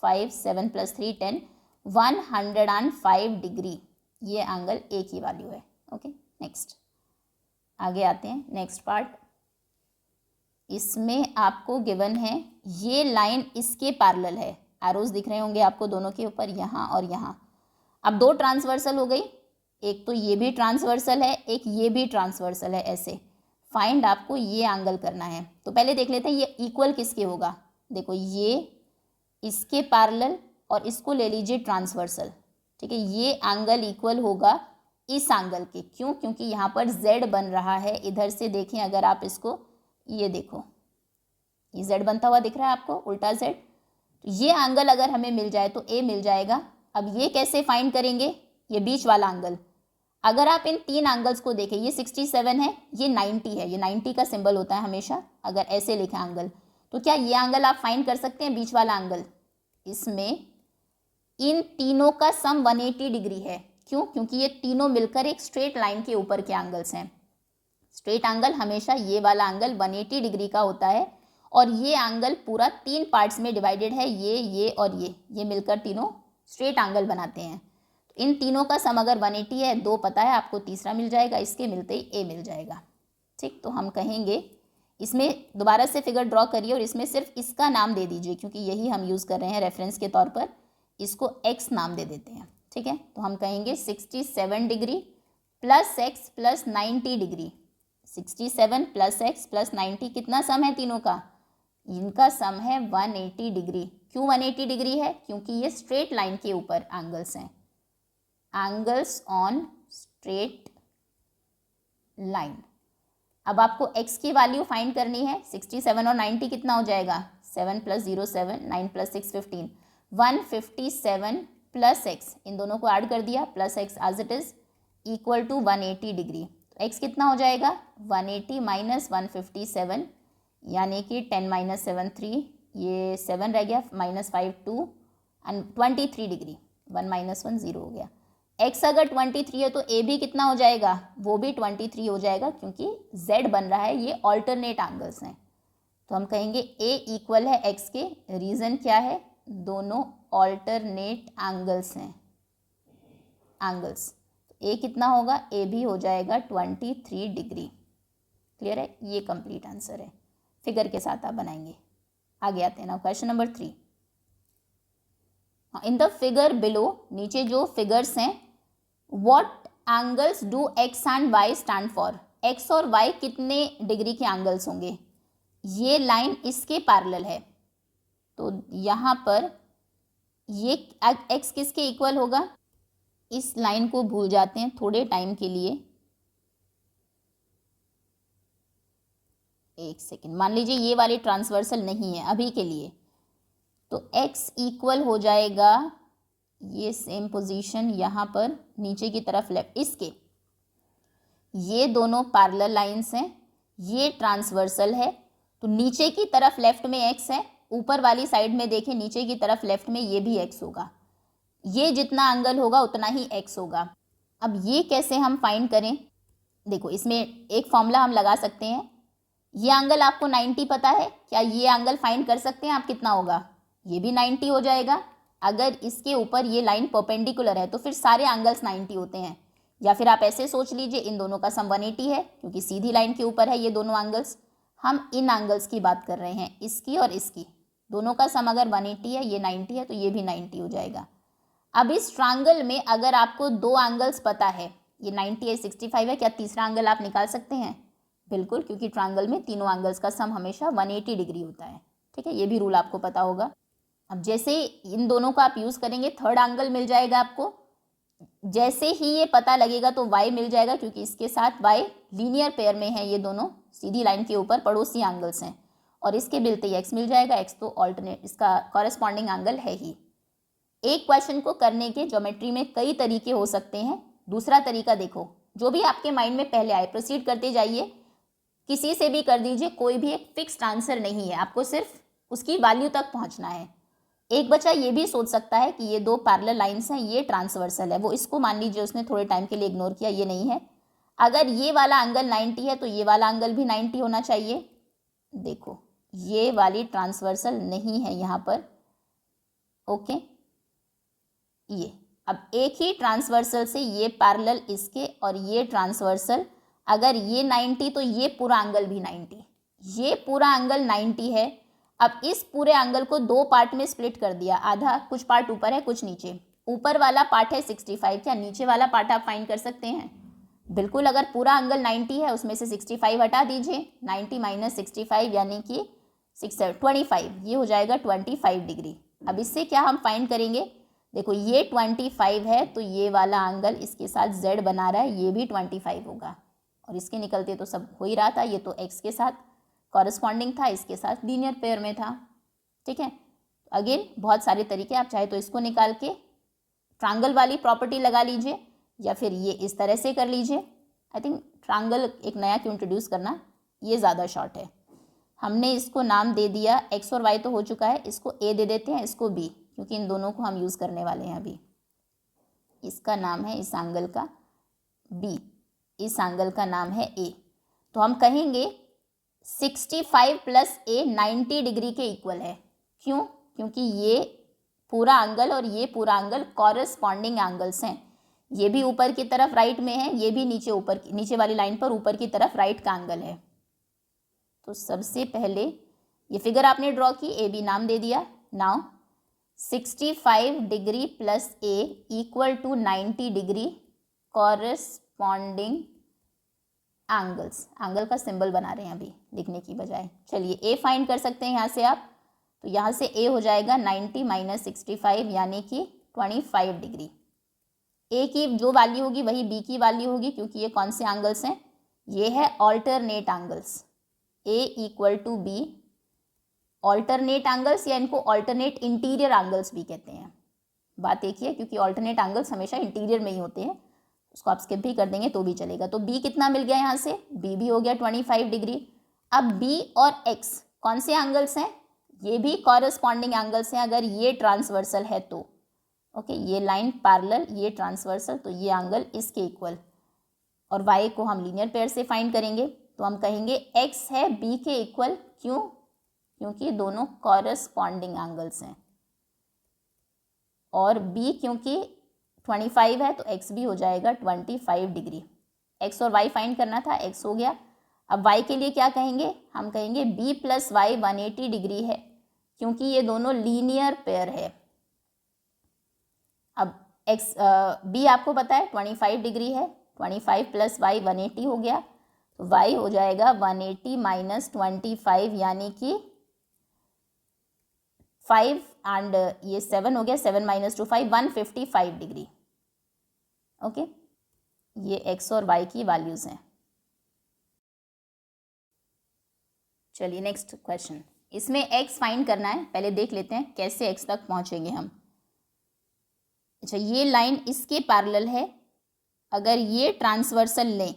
5, 7 + 3 10, 105 डिग्री। ये एंगल A की वैल्यू है। ओके, नेक्स्ट आगे आते हैं, नेक्स्ट पार्ट। इसमें आपको गिवन है ये लाइन इसके पैरेलल है, एरोज दिख रहे होंगे आपको दोनों के ऊपर, यहाँ और यहाँ। अब दो ट्रांसवर्सल हो गई, एक तो ये भी ट्रांसवर्सल है, एक ये भी ट्रांसवर्सल है, ऐसे फाइंड आपको ये एंगल करना है। तो पहले देख लेते हैं ये इक्वल किसके होगा। देखो ये इसके पैरेलल और इसको ले लीजिए ट्रांसवर्सल, ठीक है। ये एंगल इक्वल होगा इस एंगल के, क्यों? क्योंकि यहाँ पर Z बन रहा है। इधर से देखें अगर आप इसको, ये देखो ये Z बनता हुआ दिख रहा है आपको, उल्टा Z। तो ये एंगल अगर हमें मिल जाए तो A मिल जाएगा। अब ये कैसे फाइंड करेंगे? ये बीच वाला एंगल, अगर आप इन तीन एंगल्स को देखें, ये 67 है, ये 90 है, ये 90 का सिंबल होता है हमेशा अगर ऐसे लिखें एंगल, तो क्या ये एंगल आप फाइंड कर सकते हैं, बीच वाला एंगल? इसमें इन तीनों का सम 180 डिग्री है। क्यों? क्योंकि ये तीनों मिलकर एक स्ट्रेट लाइन के ऊपर के एंगल्स हैं। स्ट्रेट एंगल हमेशा ये वाला एंगल 180 डिग्री का होता है, और ये एंगल पूरा तीन पार्ट्स में डिवाइडेड है, ये और ये मिलकर तीनों स्ट्रेट एंगल बनाते हैं। तो इन तीनों का सम अगर 180 है, दो पता है आपको, तीसरा मिल जाएगा, इसके मिलते ही ए मिल जाएगा। ठीक, तो हम कहेंगे इसमें दोबारा से फिगर ड्रॉ करिए और इसमें सिर्फ इसका नाम दे दीजिए, क्योंकि यही हम यूज़ कर रहे हैं रेफरेंस के तौर पर, इसको x नाम दे देते हैं। ठीक है, तो हम कहेंगे 67 degree plus x plus 90 degree. 67 plus x plus 90 कितना सम है तीनों का? इनका सम है 180 डिग्री। क्यों 180 डिग्री है? क्योंकि ये स्ट्रेट लाइन के ऊपर एंगल्स हैं, एंगल्स ऑन स्ट्रेट लाइन। अब आपको x की वैल्यू फाइंड करनी है। 67 और 90 कितना हो जाएगा? 7 + 0 7, 9 + 6 15, 157 प्लस x, इन दोनों को ऐड कर दिया, plus x as it is equal to 180 degree. तो x कितना हो जाएगा? 180 माइनस 157, यानी कि 10 - 7 3, ये 7 रह गया, -5 2 एंड 23 डिग्री। 1 - 1 0 हो गया। x अगर 23 है तो a भी कितना हो जाएगा? वो भी 23 हो जाएगा, क्योंकि z बन रहा है, ये ऑल्टरनेट एंगल्स हैं। तो हम कहेंगे a इक्वल है x के। रीज़न क्या है? दोनों ऑल्टरनेट एंगल्स हैं, एंगल्स। तो a कितना होगा? a भी हो जाएगा 23 डिग्री। क्लियर है? ये कंप्लीट आंसर है, फिगर के साथ आप बनाएंगे। आगे आते हैं ना, question number 3। In the figure below, नीचे जो फिगर्स हैं, what angles do x and y stand for? x और y कितने डिग्री के एंगल्स होंगे? ये लाइन इसके पैरेलल है, तो यहाँ पर ये x किसके इक्वल होगा? इस लाइन को भूल जाते हैं थोड़े टाइम के लिए, एक सेकेंड। मान लीजिए ये वाली ट्रांसवर्सल नहीं है अभी के लिए, तो x इक्वल हो जाएगा, ये सेम पोजीशन यहाँ पर नीचे की तरफ लेफ्ट, इसके ये दोनों पैरेलल लाइंस हैं, ये ट्रांसवर्सल है, तो नीचे की तरफ लेफ्ट में x है, ऊपर वाली साइड में देखें नीचे की तरफ लेफ्ट में ये भी x होगा। ये जितना एंगल होगा उतना ही x होगा। अब ये कैसे हम फाइंड करें? देखो इसमें एक फॉर्मूला हम लगा सकते हैं। ये एंगल आपको 90 पता है, क्या ये एंगल फाइंड कर सकते हैं आप? कितना होगा? ये भी 90 हो जाएगा। अगर इसके ऊपर ये लाइन परपेंडिकुलर है तो फिर सारे एंगल्स 90 होते हैं। या फिर आप ऐसे सोच लीजिए, इन दोनों का सम 180 है, क्योंकि सीधी लाइन के ऊपर है ये दोनों एंगल्स। हम इन एंगल्स की बात कर रहे हैं, इसकी और इसकी, दोनों का सम अगर 180 है, ये 90 है, तो ये भी 90 हो जाएगा। अब इस ट्रायंगल में अगर आपको दो एंगल्स पता है, ये 90 है, 65 है, क्या तीसरा एंगल आप निकाल सकते हैं? बिल्कुल, क्योंकि ट्रायंगल में तीनों एंगल्स का सम हमेशा 180 डिग्री होता है। ठीक है, ये भी रूल आपको पता होगा। अब जैसे इन दोनों का आप यूज़ करेंगे, थर्ड एंगल मिल जाएगा आपको। जैसे ही ये पता लगेगा तो y मिल जाएगा, क्योंकि इसके साथ y लीनियर पेयर में है, ये दोनों सीधी लाइन के ऊपर पड़ोसी एंगल्स हैं, और इसके मिलते ही x मिल जाएगा। x तो ऑल्टरनेट, इसका कॉरेस्पॉन्डिंग एंगल है ही। एक क्वेश्चन को करने के ज्योमेट्री में कई तरीके हो सकते हैं। दूसरा तरीका देखो, जो भी आपके माइंड में पहले आए, प्रोसीड करते जाइए। किसी से भी कर दीजिए, कोई भी एक फिक्स्ड आंसर नहीं है, आपको सिर्फ उसकी वैल्यू तक पहुंचना है। एक बच्चा ये भी सोच सकता है कि ये दो पैरेलल लाइंस हैं, ये ट्रांसवर्सल है, वो इसको मान लीजिए उसने थोड़े टाइम के लिए इग्नोर किया, ये नहीं है। अगर ये वाला एंगल 90 है तो ये वाला एंगल भी 90 होना चाहिए। देखो ये वाली ट्रांसवर्सल नहीं है यहाँ पर, ओके। ये अब एक ही ट्रांसवर्सल से ये पैरेलल इसके और ये ट्रांसवर्सल, अगर ये 90 तो ये पूरा एंगल भी 90, ये पूरा एंगल 90 है। अब इस पूरे एंगल को दो पार्ट में स्प्लिट कर दिया, आधा, कुछ पार्ट ऊपर है कुछ नीचे। ऊपर वाला पार्ट है 65, क्या नीचे वाला पार्ट आप फाइंड कर सकते हैं? बिल्कुल, अगर पूरा एंगल 90 है उसमें से 65 हटा दीजिए, 90 माइनस 65 यानी कि 25, ये हो जाएगा 25 डिग्री। अब इससे क्या हम फाइंड करेंगे? देखो ये 25 है तो ये वाला एंगल इसके साथ z बना रहा है, ये भी 25 होगा, और इसके निकलते तो सब हो ही रहा था, ये तो x के साथ कॉरस्पॉन्डिंग था, इसके साथ लीनियर पेयर में था, ठीक है। अगेन बहुत सारे तरीके, आप चाहे तो इसको निकाल के ट्रायंगल वाली प्रॉपर्टी लगा लीजिए, या फिर ये इस तरह से कर लीजिए। आई थिंक ट्रायंगल एक नया क्यों इंट्रोड्यूस करना, ये ज़्यादा शॉर्ट है। हमने इसको नाम दे दिया, x और y तो हो चुका है, इसको a दे देते हैं, इसको b, क्योंकि इन दोनों को हम यूज़ करने वाले हैं अभी। इसका नाम है इस एंगल का b, इस एंगल का नाम है a। तो हम कहेंगे 65 प्लस a 90 डिग्री के इक्वल है। क्यों? क्योंकि ये पूरा एंगल और ये पूरा एंगल कॉरस्पॉन्डिंग एंगल्स हैं। ये भी ऊपर की तरफ राइट में है, ये भी नीचे वाली लाइन पर ऊपर की तरफ राइट का एंगल है। तो सबसे पहले ये फिगर आपने ड्रॉ की, ए बी नाम दे दिया। Now 65 degree plus a equal to 90 degree corresponding angles. Angle का सिंबल बना रहे हैं अभी लिखने की बजाय। चलिए a फाइंड कर सकते हैं यहाँ से आप, तो यहाँ से a हो जाएगा 90 माइनस 65 यानी कि 25 डिग्री। a की जो वैल्यू होगी वही b की वैल्यू होगी, क्योंकि ये कौन से एंगल्स हैं? ये है alternate angles. a equal to b, alternate angles या इनको ऑल्टरनेट इंटीरियर एंगल्स भी कहते हैं। बात एक ही है, क्योंकि ऑल्टरनेट एंगल्स हमेशा इंटीरियर में ही होते हैं, उसको आप स्किप भी कर देंगे तो भी चलेगा। तो b कितना मिल गया यहाँ से? b भी हो गया 25 डिग्री। अब b और x कौन से एंगल्स हैं? ये भी कॉरस्पॉन्डिंग एंगल्स हैं अगर ये ट्रांसवर्सल है तो। ओके, ये लाइन पैरेलल, ये ट्रांसवर्सल, तो ये एंगल इसके इक्वल। और y को हम लीनियर पेयर से फाइंड करेंगे, तो हम कहेंगे x है b के इक्वल। क्यों? क्योंकि दोनों कॉरस्पॉन्डिंग एंगल्स हैं, और b क्योंकि 25 है तो x भी हो जाएगा 25 डिग्री। x और y फाइंड करना था, x हो गया। अब y के लिए क्या कहेंगे? हम कहेंगे b प्लस वाई 180 डिग्री है, क्योंकि ये दोनों लीनियर पेयर है। अब b आपको पता है 25 डिग्री है, 25 प्लस वाई 180 हो गया, तो y हो जाएगा 180 माइनस 25 यानी कि 5 एंड ये 7 हो गया, 7 माइनस 2 5, 155 डिग्री। ओके, ये x और y की वैल्यूज हैं। चलिए नेक्स्ट क्वेश्चन, इसमें x फाइंड करना है। पहले देख लेते हैं कैसे x तक पहुंचेंगे हम। अच्छा, ये लाइन इसके पैरेलल है, अगर ये ट्रांसवर्सल लें,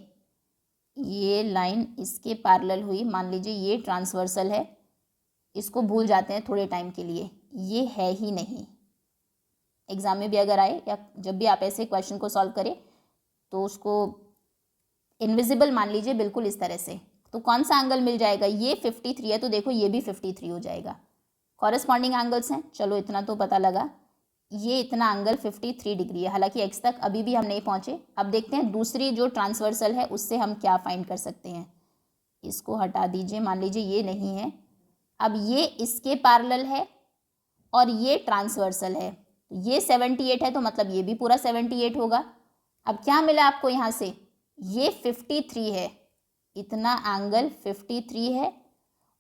ये लाइन इसके पैरेलल हुई, मान लीजिए ये ट्रांसवर्सल है, इसको भूल जाते हैं थोड़े टाइम के लिए, ये है ही नहीं। एग्जाम में भी अगर आए या जब भी आप ऐसे क्वेश्चन को सॉल्व करें तो उसको इनविजिबल मान लीजिए, बिल्कुल इस तरह से। तो कौन सा एंगल मिल जाएगा? ये 53 है, तो देखो ये भी 53 हो जाएगा। कॉरस्पॉन्डिंग एंगल्स हैं, चलो इतना तो पता लगा। ये इतना एंगल 53 डिग्री है, हालांकि एक्स तक अभी भी हम नहीं पहुंचे। अब देखते हैं दूसरी जो ट्रांसवर्सल है उससे हम क्या फाइंड कर सकते हैं। इसको हटा दीजिए, मान लीजिए ये नहीं है। अब ये इसके पैरेलल है और ये ट्रांसवर्सल है, ये 78 है, तो मतलब ये भी पूरा 78 होगा। अब क्या मिला आपको यहाँ से? ये 53 है, इतना एंगल 53 है,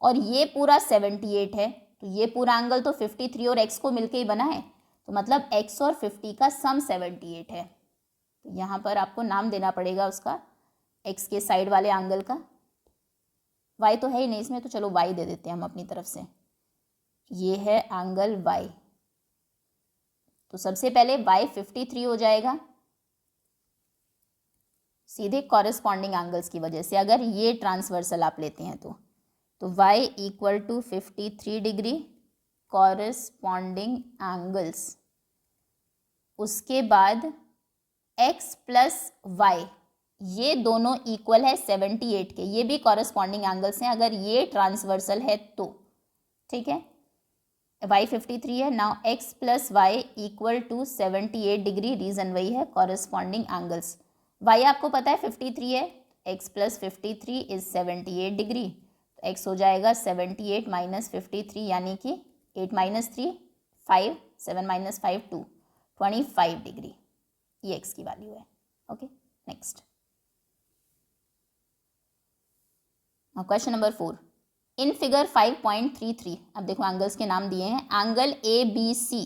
और ये पूरा 78 है, तो ये पूरा एंगल तो 53 और x को मिलके ही बना है, तो मतलब x और 50 का सम 78 है। तो यहाँ पर आपको नाम देना पड़ेगा उसका, x के साइड वाले एंगल का। y तो है ही नहीं इसमें, तो चलो y दे देते हैं हम अपनी तरफ से। ये है एंगल y, तो सबसे पहले y 53 हो जाएगा, सीधे कॉरेस्पॉन्डिंग एंगल्स की वजह से, अगर ये ट्रांसवर्सल आप लेते हैं तो y equal to 53 degree corresponding angles, उसके बाद x प्लस वाई, ये दोनों इक्वल है 78 के, ये भी कॉरेस्पॉन्डिंग एंगल्स हैं अगर ये ट्रांसवर्सल है तो, ठीक है। y 53 है, now x plus Y equal to 78 degree, reason वही है कॉरेस्पॉन्डिंग एंगल्स। y आपको पता है 53 है, x प्लस 53 इज 78 डिग्री, तो x हो जाएगा 78 माइनस 53 यानी कि 8 माइनस 3 5, 7 माइनस 5 2, 25 डिग्री, ये x की वैल्यू है। Okay, next question number 4। In figure 5.33, अब देखो एंगल्स के नाम दिए हैं, एंगल ए बी सी,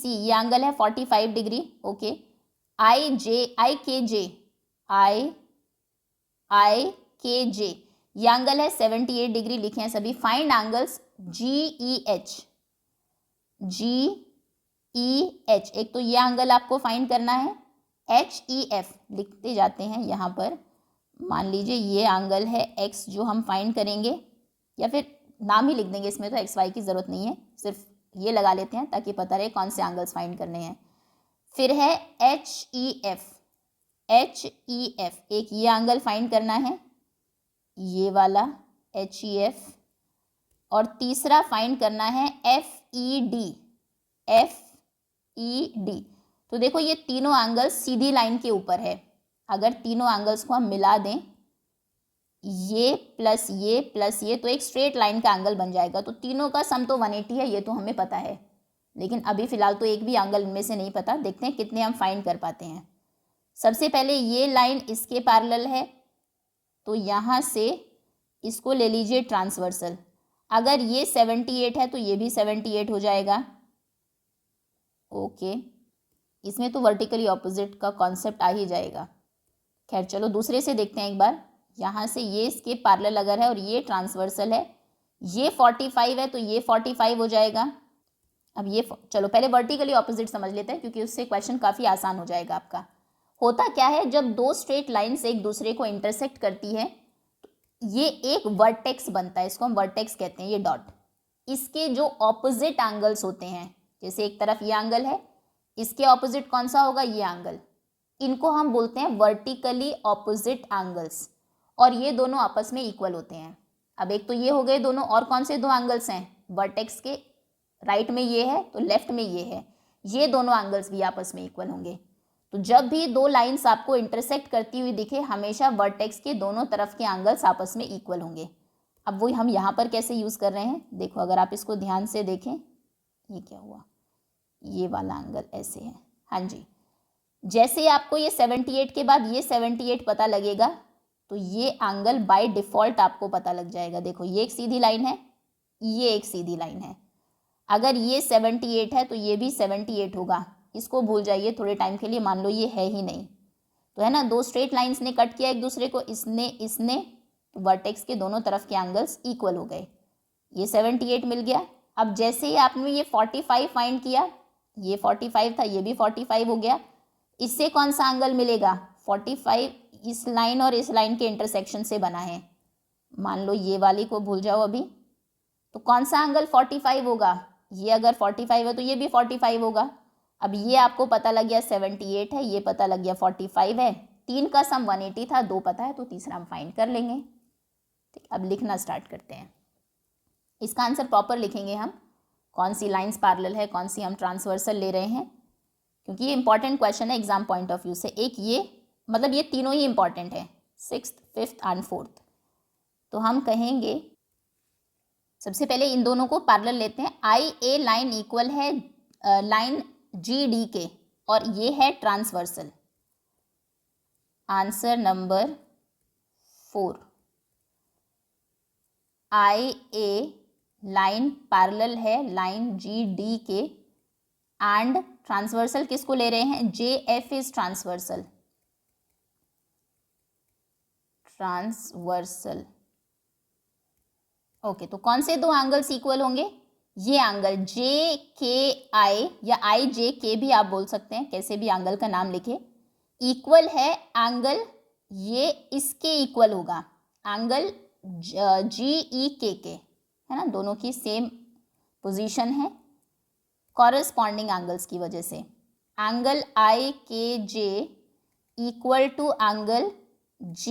ये एंगल है 45 डिग्री, ओके। आई के जे ये एंगल है 78 डिग्री, लिखे हैं सभी। फाइंड एंगल्स GEH, एक तो ये एंगल आपको फाइंड करना है, HEF लिखते जाते हैं यहाँ पर, मान लीजिए ये एंगल है x जो हम फाइंड करेंगे, या फिर नाम ही लिख देंगे, इसमें तो XY की ज़रूरत नहीं है, सिर्फ ये लगा लेते हैं ताकि पता रहे कौन से एंगल्स फाइंड करने हैं। फिर है HEF, एक ये एंगल फाइंड करना है, ये वाला HEF, और तीसरा फाइंड करना है FED। तो देखो ये तीनों एंगल्स सीधी लाइन के ऊपर है, अगर तीनों एंगल्स को हम मिला दें, ये प्लस ये तो एक स्ट्रेट लाइन का एंगल बन जाएगा। तो तीनों का सम तो 180 है, ये तो हमें पता है, लेकिन अभी फ़िलहाल तो एक भी एंगल इनमें से नहीं पता, देखते हैं कितने हम फाइंड कर पाते हैं। सबसे पहले ये लाइन इसके पैरेलल है, तो यहाँ से इसको ले लीजिए ट्रांसवर्सल, अगर ये 78 है तो ये भी 78 हो जाएगा, ओके। इसमें तो वर्टिकली ऑपोजिट का कॉन्सेप्ट आ ही जाएगा। खैर चलो दूसरे से देखते हैं एक बार, यहाँ से ये इसके पैरेलल अगर है और ये ट्रांसवर्सल है, ये 45 है तो ये 45 हो जाएगा। अब ये चलो पहले वर्टिकली ऑपोजिट समझ लेते हैं, क्योंकि उससे क्वेश्चन काफ़ी आसान हो जाएगा आपका। होता क्या है, जब दो स्ट्रेट लाइन्स एक दूसरे को इंटरसेक्ट करती है, ये एक वर्टेक्स बनता है, इसको हम वर्टेक्स कहते हैं, ये डॉट। इसके जो ऑपोजिट एंगल्स होते हैं, जैसे एक तरफ ये एंगल है, इसके ऑपोजिट कौन सा होगा, ये एंगल, इनको हम बोलते हैं वर्टिकली ऑपोजिट एंगल्स, और ये दोनों आपस में इक्वल होते हैं। अब एक तो ये हो गए दोनों, और कौन से दो एंगल्स हैं, वर्टेक्स के राइट में ये है तो लेफ्ट में ये है, ये दोनों एंगल्स भी आपस में इक्वल होंगे। तो जब भी दो लाइंस आपको इंटरसेक्ट करती हुई दिखे, हमेशा वर्टेक्स के दोनों तरफ के एंगल्स आपस में इक्वल होंगे। अब वो हम यहाँ पर कैसे यूज़ कर रहे हैं, देखो अगर आप इसको ध्यान से देखें, ये क्या हुआ, ये वाला एंगल ऐसे है, हाँ जी। जैसे आपको ये 78 के बाद ये 78 पता लगेगा, तो ये एंगल बाय डिफ़ॉल्ट आपको पता लग जाएगा। देखो ये एक सीधी लाइन है, ये एक सीधी लाइन है, अगर ये 78 है तो ये भी 78 होगा। इसको भूल जाइए थोड़े टाइम के लिए, मान लो ये है ही नहीं, तो है ना, दो स्ट्रेट लाइंस ने कट किया एक दूसरे को, इसने तो वर्टेक्स के दोनों तरफ के एंगल्स इक्वल हो गए, ये 78 मिल गया। अब जैसे ही आपने ये 45 फाइंड किया, ये 45 था, ये भी 45 हो गया, इससे कौन सा एंगल मिलेगा, 45 इस लाइन और इस लाइन के इंटरसेक्शन से बना है, मान लो ये वाली को भूल जाओ अभी, तो कौन सा एंगल 45 होगा, ये अगर 45 है तो ये भी 45 होगा। अब ये आपको पता लग गया 78 है, ये पता लग गया 45 है, तीन का सम 180 था, दो पता है तो तीसरा हम फाइंड कर लेंगे। ठीक, अब लिखना स्टार्ट करते हैं। इसका आंसर प्रॉपर लिखेंगे हम, कौन सी लाइंस पैरेलल है, कौन सी हम ट्रांसवर्सल ले रहे हैं, क्योंकि ये इंपॉर्टेंट क्वेश्चन है एग्जाम पॉइंट ऑफ व्यू से। एक ये मतलब ये तीनों ही इंपॉर्टेंट है, 6th, 5th एंड 4th। तो हम कहेंगे सबसे पहले इन दोनों को पैरेलल लेते हैं। IA लाइन इक्वल है लाइन GD के, और ये है transversal. Answer number 4, IA line parallel है लाइन GD के, एंड ट्रांसवर्सल किसको ले रहे हैं, JF इज ट्रांसवर्सल, ओके। तो कौन से दो एंगल्स इक्वल होंगे, ये एंगल JKI या IJK भी आप बोल सकते हैं, कैसे भी एंगल का नाम लिखे, इक्वल है एंगल, ये इसके इक्वल होगा, एंगल GEK के, है ना, दोनों की सेम पोजीशन है कॉरस्पॉन्डिंग एंगल्स की वजह से। Angle IKJ equal to angle G,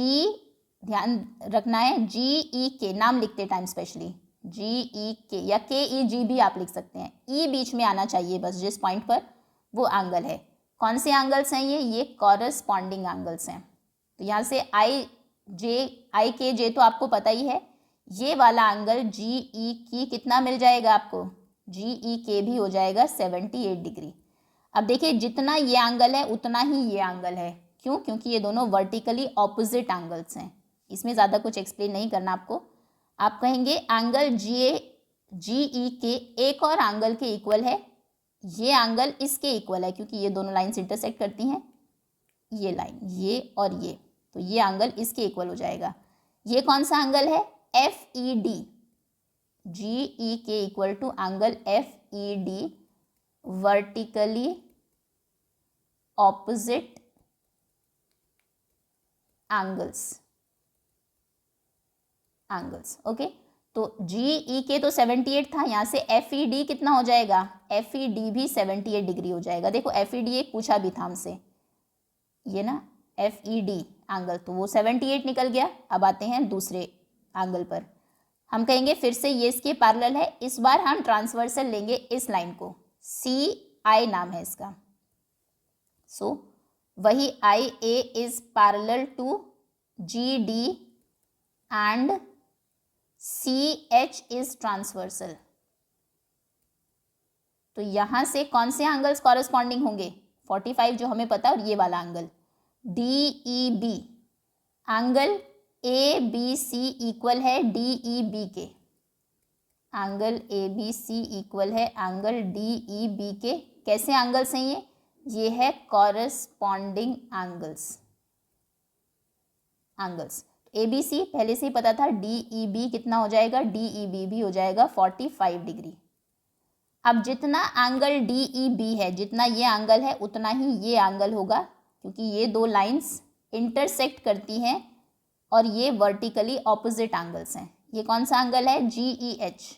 ध्यान रखना है GEK, नाम लिखते टाइम स्पेशली GEK या KEG भी आप लिख सकते हैं, E बीच में आना चाहिए बस जिस पॉइंट पर, वो एंगल है। कौन से एंगल्स हैं ये कॉरस्पॉन्डिंग एंगल्स हैं। तो यहाँ से IKJ तो आपको पता ही है, ये वाला एंगल GEK कितना मिल जाएगा आपको, GEK भी हो जाएगा 78 डिग्री। अब देखिए जितना ये एंगल है उतना ही ये एंगल है, क्यों, क्योंकि ये दोनों वर्टिकली ऑपोजिट एंगल्स हैं। इसमें ज़्यादा कुछ एक्सप्लेन नहीं करना आपको। आप कहेंगे एंगल GEK एक और एंगल के इक्वल है, ये एंगल इसके इक्वल है क्योंकि ये दोनों लाइन्स इंटरसेक्ट करती हैं, ये लाइन, ये और ये, तो ये एंगल इसके इक्वल हो जाएगा। ये कौन सा एंगल है, FED, GEK equal to angle FED, vertically opposite angles, okay. तो GEK तो 78 था, यहाँ से FED कितना हो जाएगा, FED भी 78 डिग्री हो जाएगा। देखो FED एक पूछा भी था हमसे, ये ना FED एंगल, तो वो 78 निकल गया। अब आते हैं दूसरे एंगल पर, हम कहेंगे फिर से ये इसके पैरेलल है, इस बार हम ट्रांसवर्सल लेंगे इस लाइन को, CI नाम है इसका। सो वही IA is parallel to GD and CH is transversal. तो यहां से कौन से एंगल्स कॉरस्पॉन्डिंग होंगे, 45 जो हमें पता है, और ये वाला angle DEB, angle ABC equal है DEB के, एंगल ABC इक्वल है एंगल DEB के। कैसे एंगल्स हैं ये है कॉरस्पॉन्डिंग एंगल्स। ABC पहले से ही पता था, DEB कितना हो जाएगा, DEB भी हो जाएगा 45 डिग्री। अब जितना एंगल DEB है, जितना ये एंगल है उतना ही ये एंगल होगा, क्योंकि ये दो लाइंस इंटरसेक्ट करती हैं और ये वर्टिकली ऑपोजिट एंगल्स हैं। ये कौन सा एंगल है, GEH।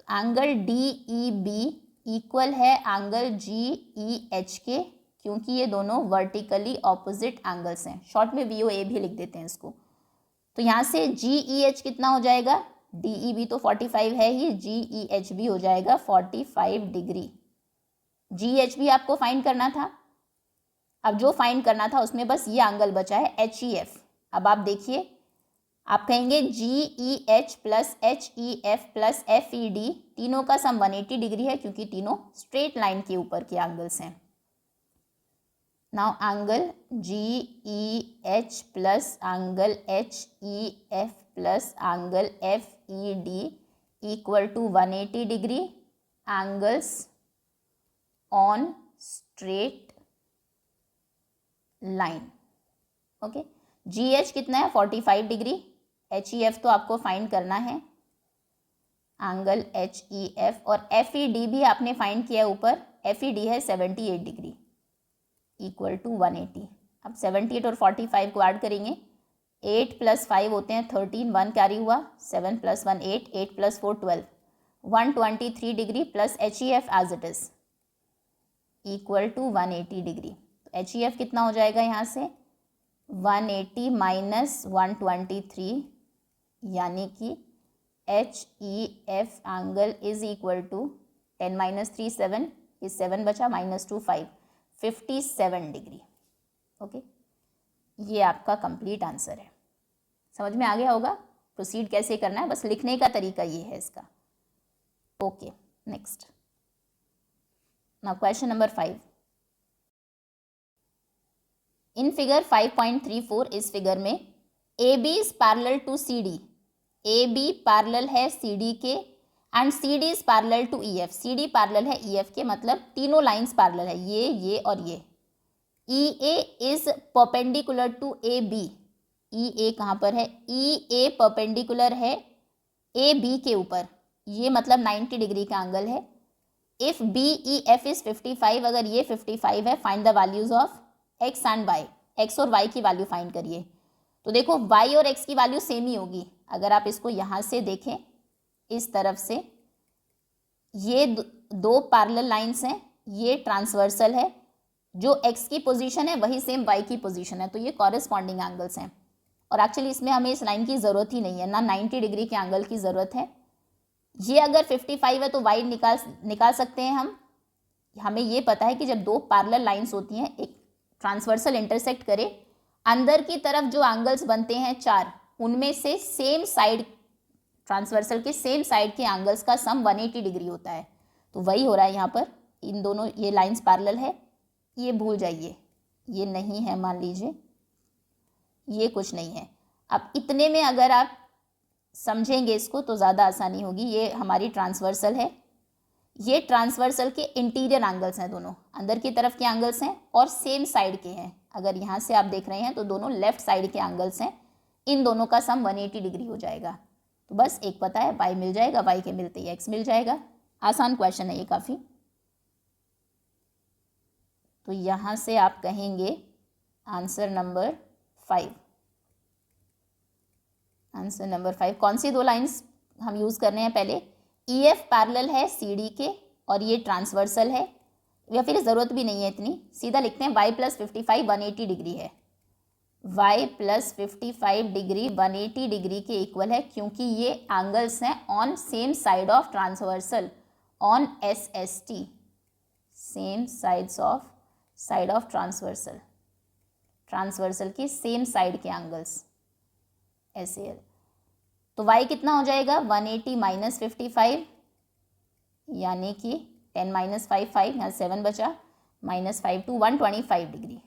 तो एंगल DEB इक्वल है एंगल GEH के, क्योंकि ये दोनों वर्टिकली ऑपोजिट एंगल्स हैं। शॉर्ट में VOA भी लिख देते हैं इसको। तो यहाँ से GEH कितना हो जाएगा, DEB तो 45 है ही, GEH भी हो जाएगा 45 डिग्री। GH भी आपको फाइंड करना था, अब जो फाइंड करना था उसमें बस ये एंगल बचा है HEF। अब आप देखिए, आप कहेंगे GEH plus HEF plus FED, तीनों का सम 180 डिग्री है क्योंकि तीनों स्ट्रेट लाइन के ऊपर के एंगल्स हैं। Now angle GEH plus angle HEF plus angle FED equal to 180 degree, angles on straight line, okay. GH कितना है, 45 डिग्री। HEF तो आपको फाइंड करना है, एंगल HEF, और FED भी आपने फाइंड किया ऊपर, FED है 78 डिग्री इक्वल टू 180। अब 78 और 45 को ऐड करेंगे, 8 प्लस 5 होते हैं 13, 1 कैरी हुआ, 7 plus 1 8, 8 plus 4 12, 123 degree plus HEF as it is equal to 180 degree. तो HEF कितना हो जाएगा यहाँ से, 180 माइनस 123, यानी कि HEF angle is equal to 10 minus 3 7, ये 7 बचा, माइनस 2 5, 57 डिग्री, ओके। ये आपका कंप्लीट आंसर है। समझ में आ गया होगा प्रोसीड कैसे करना है, बस लिखने का तरीका ये है इसका, okay. Next, now question number 5। In figure 5.34, इस फिगर में AB is parallel to CD, AB parallel है CD के, and CD is parallel to EF, CD parallel है EF के, मतलब तीनों लाइंस पैरेलल है, ये और ये। EA is perpendicular to AB, EA कहाँ पर है, EA परपेंडिकुलर है AB के ऊपर, ये मतलब 90 डिग्री का एंगल है। इफ BEF इज 55, अगर ये 55 है, find the values of X and Y, X और वाई की वैल्यू फाइंड करिए। तो देखो वाई और एक्स की वैल्यू सेम ही होगी। अगर आप इसको यहाँ से देखें इस तरफ से, ये दो पैरेलल लाइंस हैं, ये ट्रांसवर्सल है, जो एक्स की पोजीशन है वही सेम वाई की पोजीशन है, तो ये कॉरेस्पॉन्डिंग एंगल्स हैं। और एक्चुअली इसमें हमें इस लाइन की ज़रूरत ही नहीं है, ना 90 डिग्री के एंगल की ज़रूरत है। ये अगर 55 है तो वाई निकाल सकते हैं हम। हमें ये पता है कि जब दो पैरेलल लाइंस होती हैं, एक ट्रांसवर्सल इंटरसेक्ट करे, अंदर की तरफ जो एंगल्स बनते हैं 4, उनमें से सेम साइड, ट्रांसवर्सल के सेम साइड के एंगल्स का सम 180 डिग्री होता है। तो वही हो रहा है यहाँ पर। इन दोनों ये लाइंस पैरेलल है, ये भूल जाइए, ये नहीं है, मान लीजिए ये कुछ नहीं है। अब इतने में अगर आप समझेंगे इसको तो ज़्यादा आसानी होगी। ये हमारी ट्रांसवर्सल है, ये ट्रांसवर्सल के इंटीरियर एंगल्स हैं, दोनों अंदर की तरफ के एंगल्स हैं और सेम साइड के हैं। अगर यहाँ से आप देख रहे हैं तो दोनों लेफ्ट साइड के एंगल्स हैं, इन दोनों का सम 180 डिग्री हो जाएगा। तो बस एक पता है, वाई मिल जाएगा, वाई के मिलते ही एक्स मिल जाएगा। आसान क्वेश्चन है ये काफ़ी। तो यहाँ से आप कहेंगे आंसर नंबर 5। आंसर नंबर 5 कौन सी दो लाइंस हम यूज़ कर रहे हैं? पहले ई एफ पैरेलल है सी डी के और ये ट्रांसवर्सल है, या फिर ज़रूरत भी नहीं है इतनी, सीधा लिखते हैं वाई प्लस 55 180 डिग्री है। y प्लस 55 डिग्री 180 डिग्री के इक्वल है, क्योंकि ये एंगल्स हैं on same side of transversal, on S S T, same side of transversal, transversal की सेम साइड के एंगल्स एस एल। तो y कितना हो जाएगा? 180 माइनस 55, यानी कि 10 माइनस 5 यहाँ 7 बचा, माइनस 5 टू 125 डिग्री।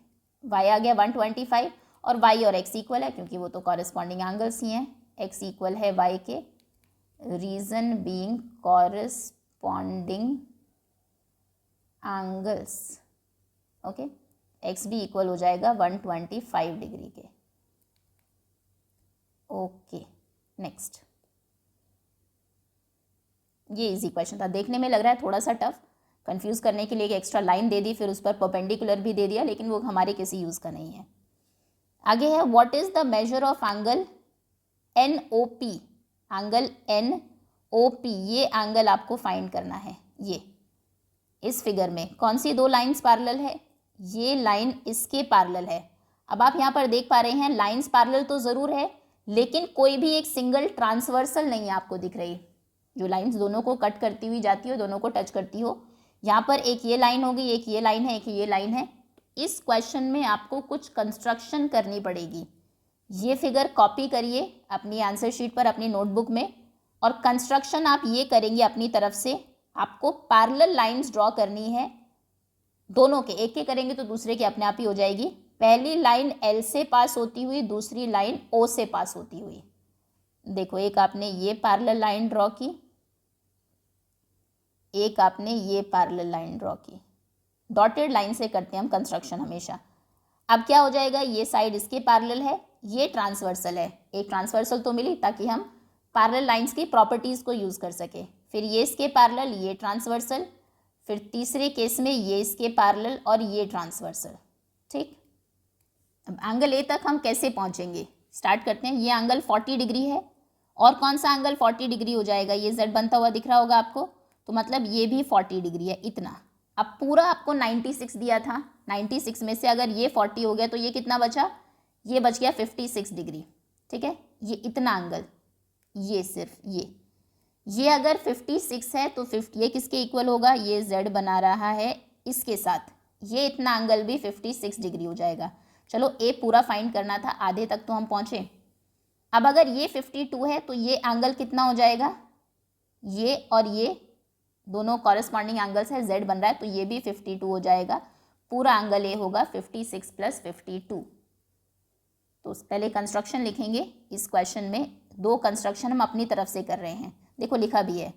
y आ गया 125 और y और x इक्वल है, क्योंकि वो तो कॉरेस्पॉन्डिंग एंगल्स ही हैं। x इक्वल है y के, reason being corresponding angles. Okay, x भी इक्वल हो जाएगा 125 डिग्री के। Okay, next. ये इजी क्वेश्चन था, देखने में लग रहा है थोड़ा सा टफ, कंफ्यूज करने के लिए एक एक्स्ट्रा लाइन दे दी, फिर उस पर परपेंडिकुलर भी दे दिया, लेकिन वो हमारे किसी यूज़ का नहीं है। आगे है what is the measure of angle N O P. Angle N O P, ये एंगल आपको फाइंड करना है। ये इस फिगर में कौन सी दो लाइंस पैरेलल है? ये लाइन इसके पैरेलल है। अब आप यहाँ पर देख पा रहे हैं लाइंस पैरेलल तो ज़रूर है, लेकिन कोई भी एक सिंगल ट्रांसवर्सल नहीं आपको दिख रही, जो लाइंस दोनों को कट करती हुई जाती हो, दोनों को टच करती हो। यहाँ पर एक ये लाइन होगी, एक ये लाइन है, एक ये लाइन है। इस क्वेश्चन में आपको कुछ कंस्ट्रक्शन करनी पड़ेगी। ये फिगर कॉपी करिए अपनी आंसर शीट पर, अपनी नोटबुक में, और कंस्ट्रक्शन आप ये करेंगे अपनी तरफ से। आपको पैरेलल लाइंस ड्रॉ करनी है, दोनों के, एक के करेंगे तो दूसरे की अपने आप ही हो जाएगी। पहली लाइन एल से पास होती हुई, दूसरी लाइन ओ से पास होती हुई। देखो, एक आपने ये पैरेलल लाइन ड्रॉ की, एक आपने ये पैरेलल लाइन ड्रॉ की। डॉटेड लाइन से करते हैं हम कंस्ट्रक्शन हमेशा। अब क्या हो जाएगा? ये साइड इसके पैरेलल है, ये ट्रांसवर्सल है। एक ट्रांसवर्सल तो मिली ताकि हम पैरेलल लाइंस की प्रॉपर्टीज़ को यूज़ कर सके। फिर ये इसके पैरेलल, ये ट्रांसवर्सल, फिर तीसरे केस में ये इसके पैरेलल और ये ट्रांसवर्सल। ठीक, अब एंगल ए तक हम कैसे पहुंचेंगे? स्टार्ट करते हैं। ये एंगल 40 डिग्री है, और कौन सा एंगल 40 डिग्री हो जाएगा? ये z बनता हुआ दिख रहा होगा आपको, तो मतलब ये भी 40 डिग्री है, इतना। अब पूरा आपको 96 दिया था, 96 में से अगर ये 40 हो गया तो ये कितना बचा? ये बच गया 56 डिग्री। ठीक है, ये इतना एंगल, ये सिर्फ ये अगर 56 है तो ये किसके इक्वल होगा? ये z बना रहा है इसके साथ, ये इतना एंगल भी 56 डिग्री हो जाएगा। चलो, ए पूरा फाइंड करना था, आधे तक तो हम पहुँचे। अब अगर ये 52 है तो ये एंगल कितना हो जाएगा? ये और ये दोनों कॉरेस्पॉन्डिंग एंगल्स है, z बन रहा है, तो ये भी 52 हो जाएगा। पूरा एंगल ए होगा 56 प्लस 52। तो पहले कंस्ट्रक्शन लिखेंगे इस क्वेश्चन में। दो कंस्ट्रक्शन हम अपनी तरफ से कर रहे हैं। देखो, लिखा भी है,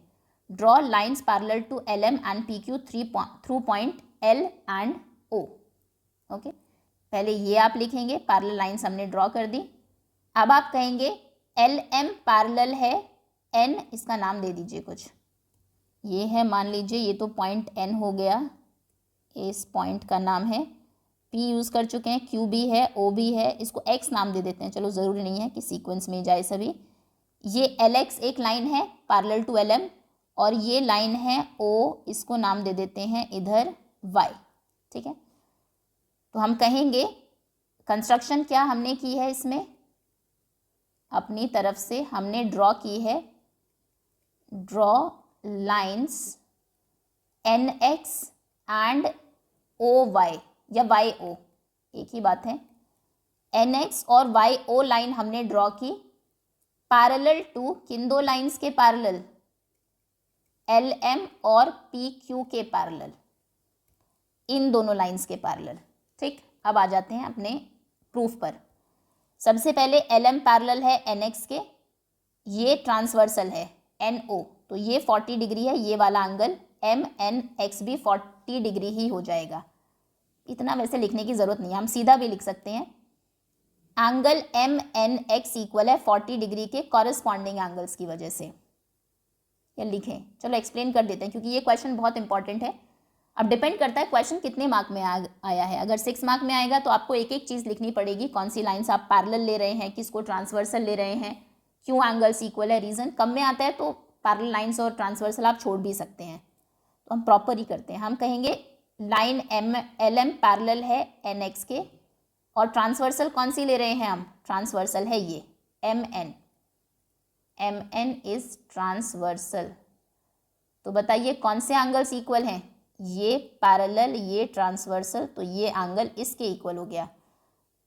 draw lines parallel to L M and P Q through point L and O. Okay, पहले ये आप लिखेंगे, पैरेलल लाइन्स हमने ड्रॉ कर दी। अब आप कहेंगे एल एम पैरेलल है एन, इसका नाम दे दीजिए कुछ, ये है, मान लीजिए ये तो पॉइंट एन हो गया, इस पॉइंट का नाम है P यूज़ कर चुके हैं, Q भी है, O भी है, इसको X नाम दे देते हैं, चलो ज़रूरी नहीं है कि सीक्वेंस में जाए सभी। ये LX एक लाइन है पैरेलल टू LM, और ये लाइन है O, इसको नाम दे देते हैं इधर Y, ठीक है। तो हम कहेंगे कंस्ट्रक्शन क्या हमने की है, इसमें अपनी तरफ से हमने ड्रॉ की है, draw lines NX and OY या YO, एक ही बात है। NX और YO लाइन हमने ड्रॉ की पैरेलल टू किन दो लाइंस के पैरेलल, LM और PQ के पैरेलल, इन दोनों लाइंस के पैरेलल, ठीक। अब आ जाते हैं अपने प्रूफ पर। सबसे पहले LM पैरेलल है NX के, ये ट्रांसवर्सल है NO, तो ये 40 डिग्री है, ये वाला एंगल MNX भी 40 डिग्री ही हो जाएगा। इतना वैसे लिखने की ज़रूरत नहीं है, हम सीधा भी लिख सकते हैं। एंगल MNX इक्वल है 40 डिग्री के कॉरेस्पॉन्डिंग एंगल्स की वजह से, या लिखें, चलो एक्सप्लेन कर देते हैं क्योंकि ये क्वेश्चन बहुत इंपॉर्टेंट है। अब डिपेंड करता है क्वेश्चन कितने मार्क में आया है। अगर 6 मार्क में आएगा तो आपको एक एक चीज़ लिखनी पड़ेगी, कौन सी लाइन्स आप पैरेलल ले रहे हैं, किसको ट्रांसवर्सल ले रहे हैं, क्यों एंगल्स इक्वल है, रीज़न। कम में आता है तो पैरेलल लाइन्स और ट्रांसवर्सल आप छोड़ भी सकते हैं, तो हम प्रॉपर ही करते हैं। हम कहेंगे लाइन LM पैरेलल है NX के, और ट्रांसवर्सल कौन सी ले रहे हैं हम, ट्रांसवर्सल है ये MN इज ट्रांसवर्सल। तो बताइए कौन से एंगल्स इक्वल हैं, ये पैरेलल, ये ट्रांसवर्सल, तो ये एंगल इसके इक्वल हो गया।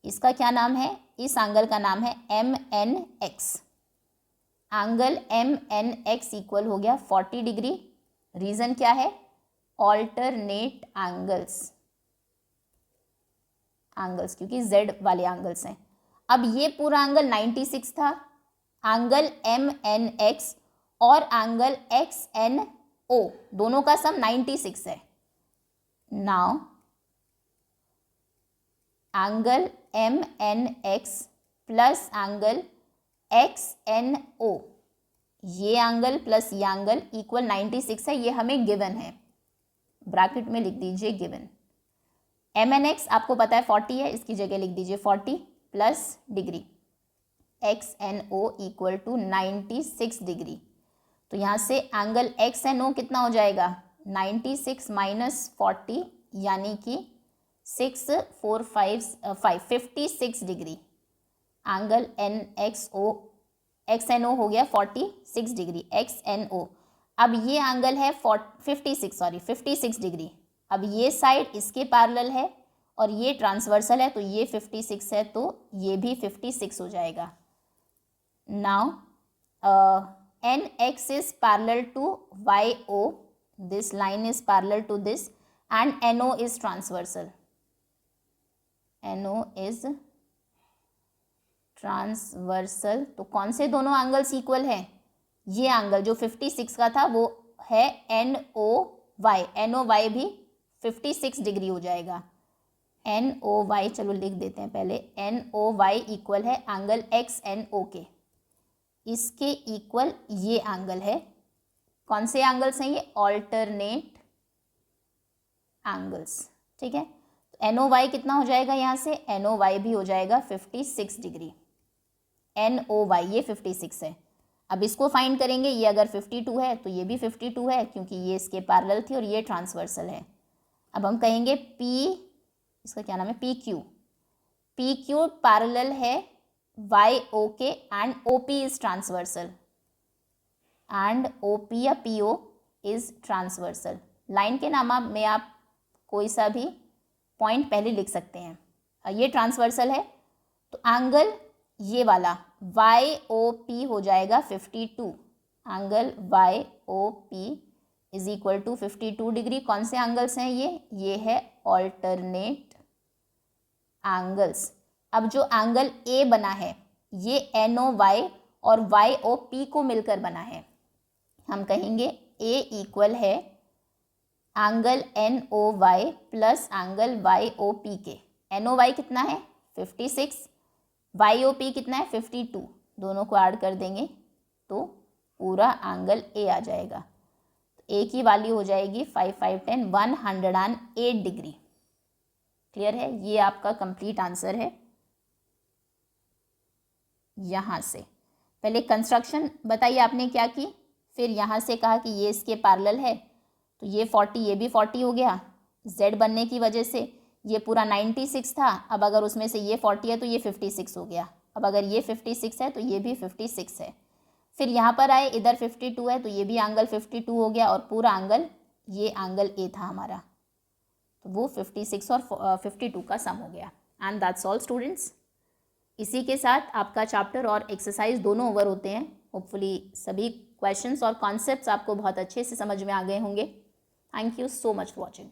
इसका क्या नाम है, इस एंगल का नाम है MNX। एंगल MNX इक्वल हो गया 40 डिग्री। रीज़न क्या है, ऑल्टरनेट एंगल्स क्योंकि Z वाले एंगल्स हैं। अब ये पूरा एंगल 96 था, एंगल MNX और एंगल XNO दोनों का सम 96 है। Now angle MNX plus angle XNO, ये एंगल प्लस ये एंगल इक्वल 96 है, ये हमें गिवन है, ब्रैकेट में लिख दीजिए गिवन। MNX आपको पता है 40 है, इसकी जगह लिख दीजिए 40 plus degree, XNO equal to 96 degree. तो यहाँ से एंगल XNO कितना हो जाएगा, 96 माइनस 40 यानी कि 6 4 5 56 डिग्री। एंगल XNO हो गया 46 डिग्री, XNO। अब ये एंगल है 56 डिग्री। अब ये साइड इसके पैरेलल है और ये ट्रांसवर्सल है, तो ये 56 है, तो ये भी 56 हो जाएगा। Now NX is parallel to YO, this line is parallel to this, and NO is transversal. NO is transversal. तो कौन से दोनों एंगल्स इक्वल हैं, ये एंगल जो 56 का था वो है NOY, NOY भी 56 डिग्री हो जाएगा। NOY चलो लिख देते हैं पहले, NOY इक्वल है एंगल XNO के, इसके इक्वल ये एंगल है। कौन से एंगल्स हैं ये, ऑल्टरनेट एंगल्स, ठीक है। तो NOY कितना हो जाएगा, यहाँ से NOY भी हो जाएगा 56 डिग्री। NOY ये 56 है। अब इसको फाइंड करेंगे, ये अगर 52 है तो ये भी 52 है क्योंकि ये इसके पैरेलल थी और ये ट्रांसवर्सल है। अब हम कहेंगे P, इसका क्या नाम है, PQ पैरेलल है YO के and OP is transversal, and OP या PO इज ट्रांसवर्सल। लाइन के नाम में आप कोई सा भी पॉइंट पहले लिख सकते हैं। ये ट्रांसवर्सल है तो एंगल ये वाला YOP हो जाएगा 52, angle YOP is equal to 52 degree. कौन से एंगल्स हैं ये है ऑल्टरनेट एंगल्स। अब जो एंगल A बना है ये NOY और YOP को मिलकर बना है। हम कहेंगे A इक्वल है angle NOY plus angle YOP के। NOY कितना है 56, YOP कितना है 52, दोनों को ऐड कर देंगे तो पूरा एंगल A आ जाएगा। तो A की वैल्यू हो जाएगी 5 5 10 108 डिग्री। क्लियर है? ये आपका कंप्लीट आंसर है। यहाँ से पहले कंस्ट्रक्शन बताइए आपने क्या की, फिर यहाँ से कहा कि ये इसके पैरेलल है, तो ये 40, ये भी 40 हो गया। z बनने की वजह से ये पूरा 96 था, अब अगर उसमें से ये 40 है तो ये 56 हो गया। अब अगर ये 56 है तो ये भी 56 है। फिर यहाँ पर आए, इधर 52 है तो ये भी एंगल 52 हो गया, और पूरा एंगल ये एंगल ए था हमारा, तो वो 56 और 52 का सम हो गया। And that's all students. इसी के साथ आपका चैप्टर और एक्सरसाइज दोनों ओवर होते हैं। होपफुली सभी क्वेश्चंस और कॉन्सेप्ट्स आपको बहुत अच्छे से समझ में आ गए होंगे। Thank you so much for watching.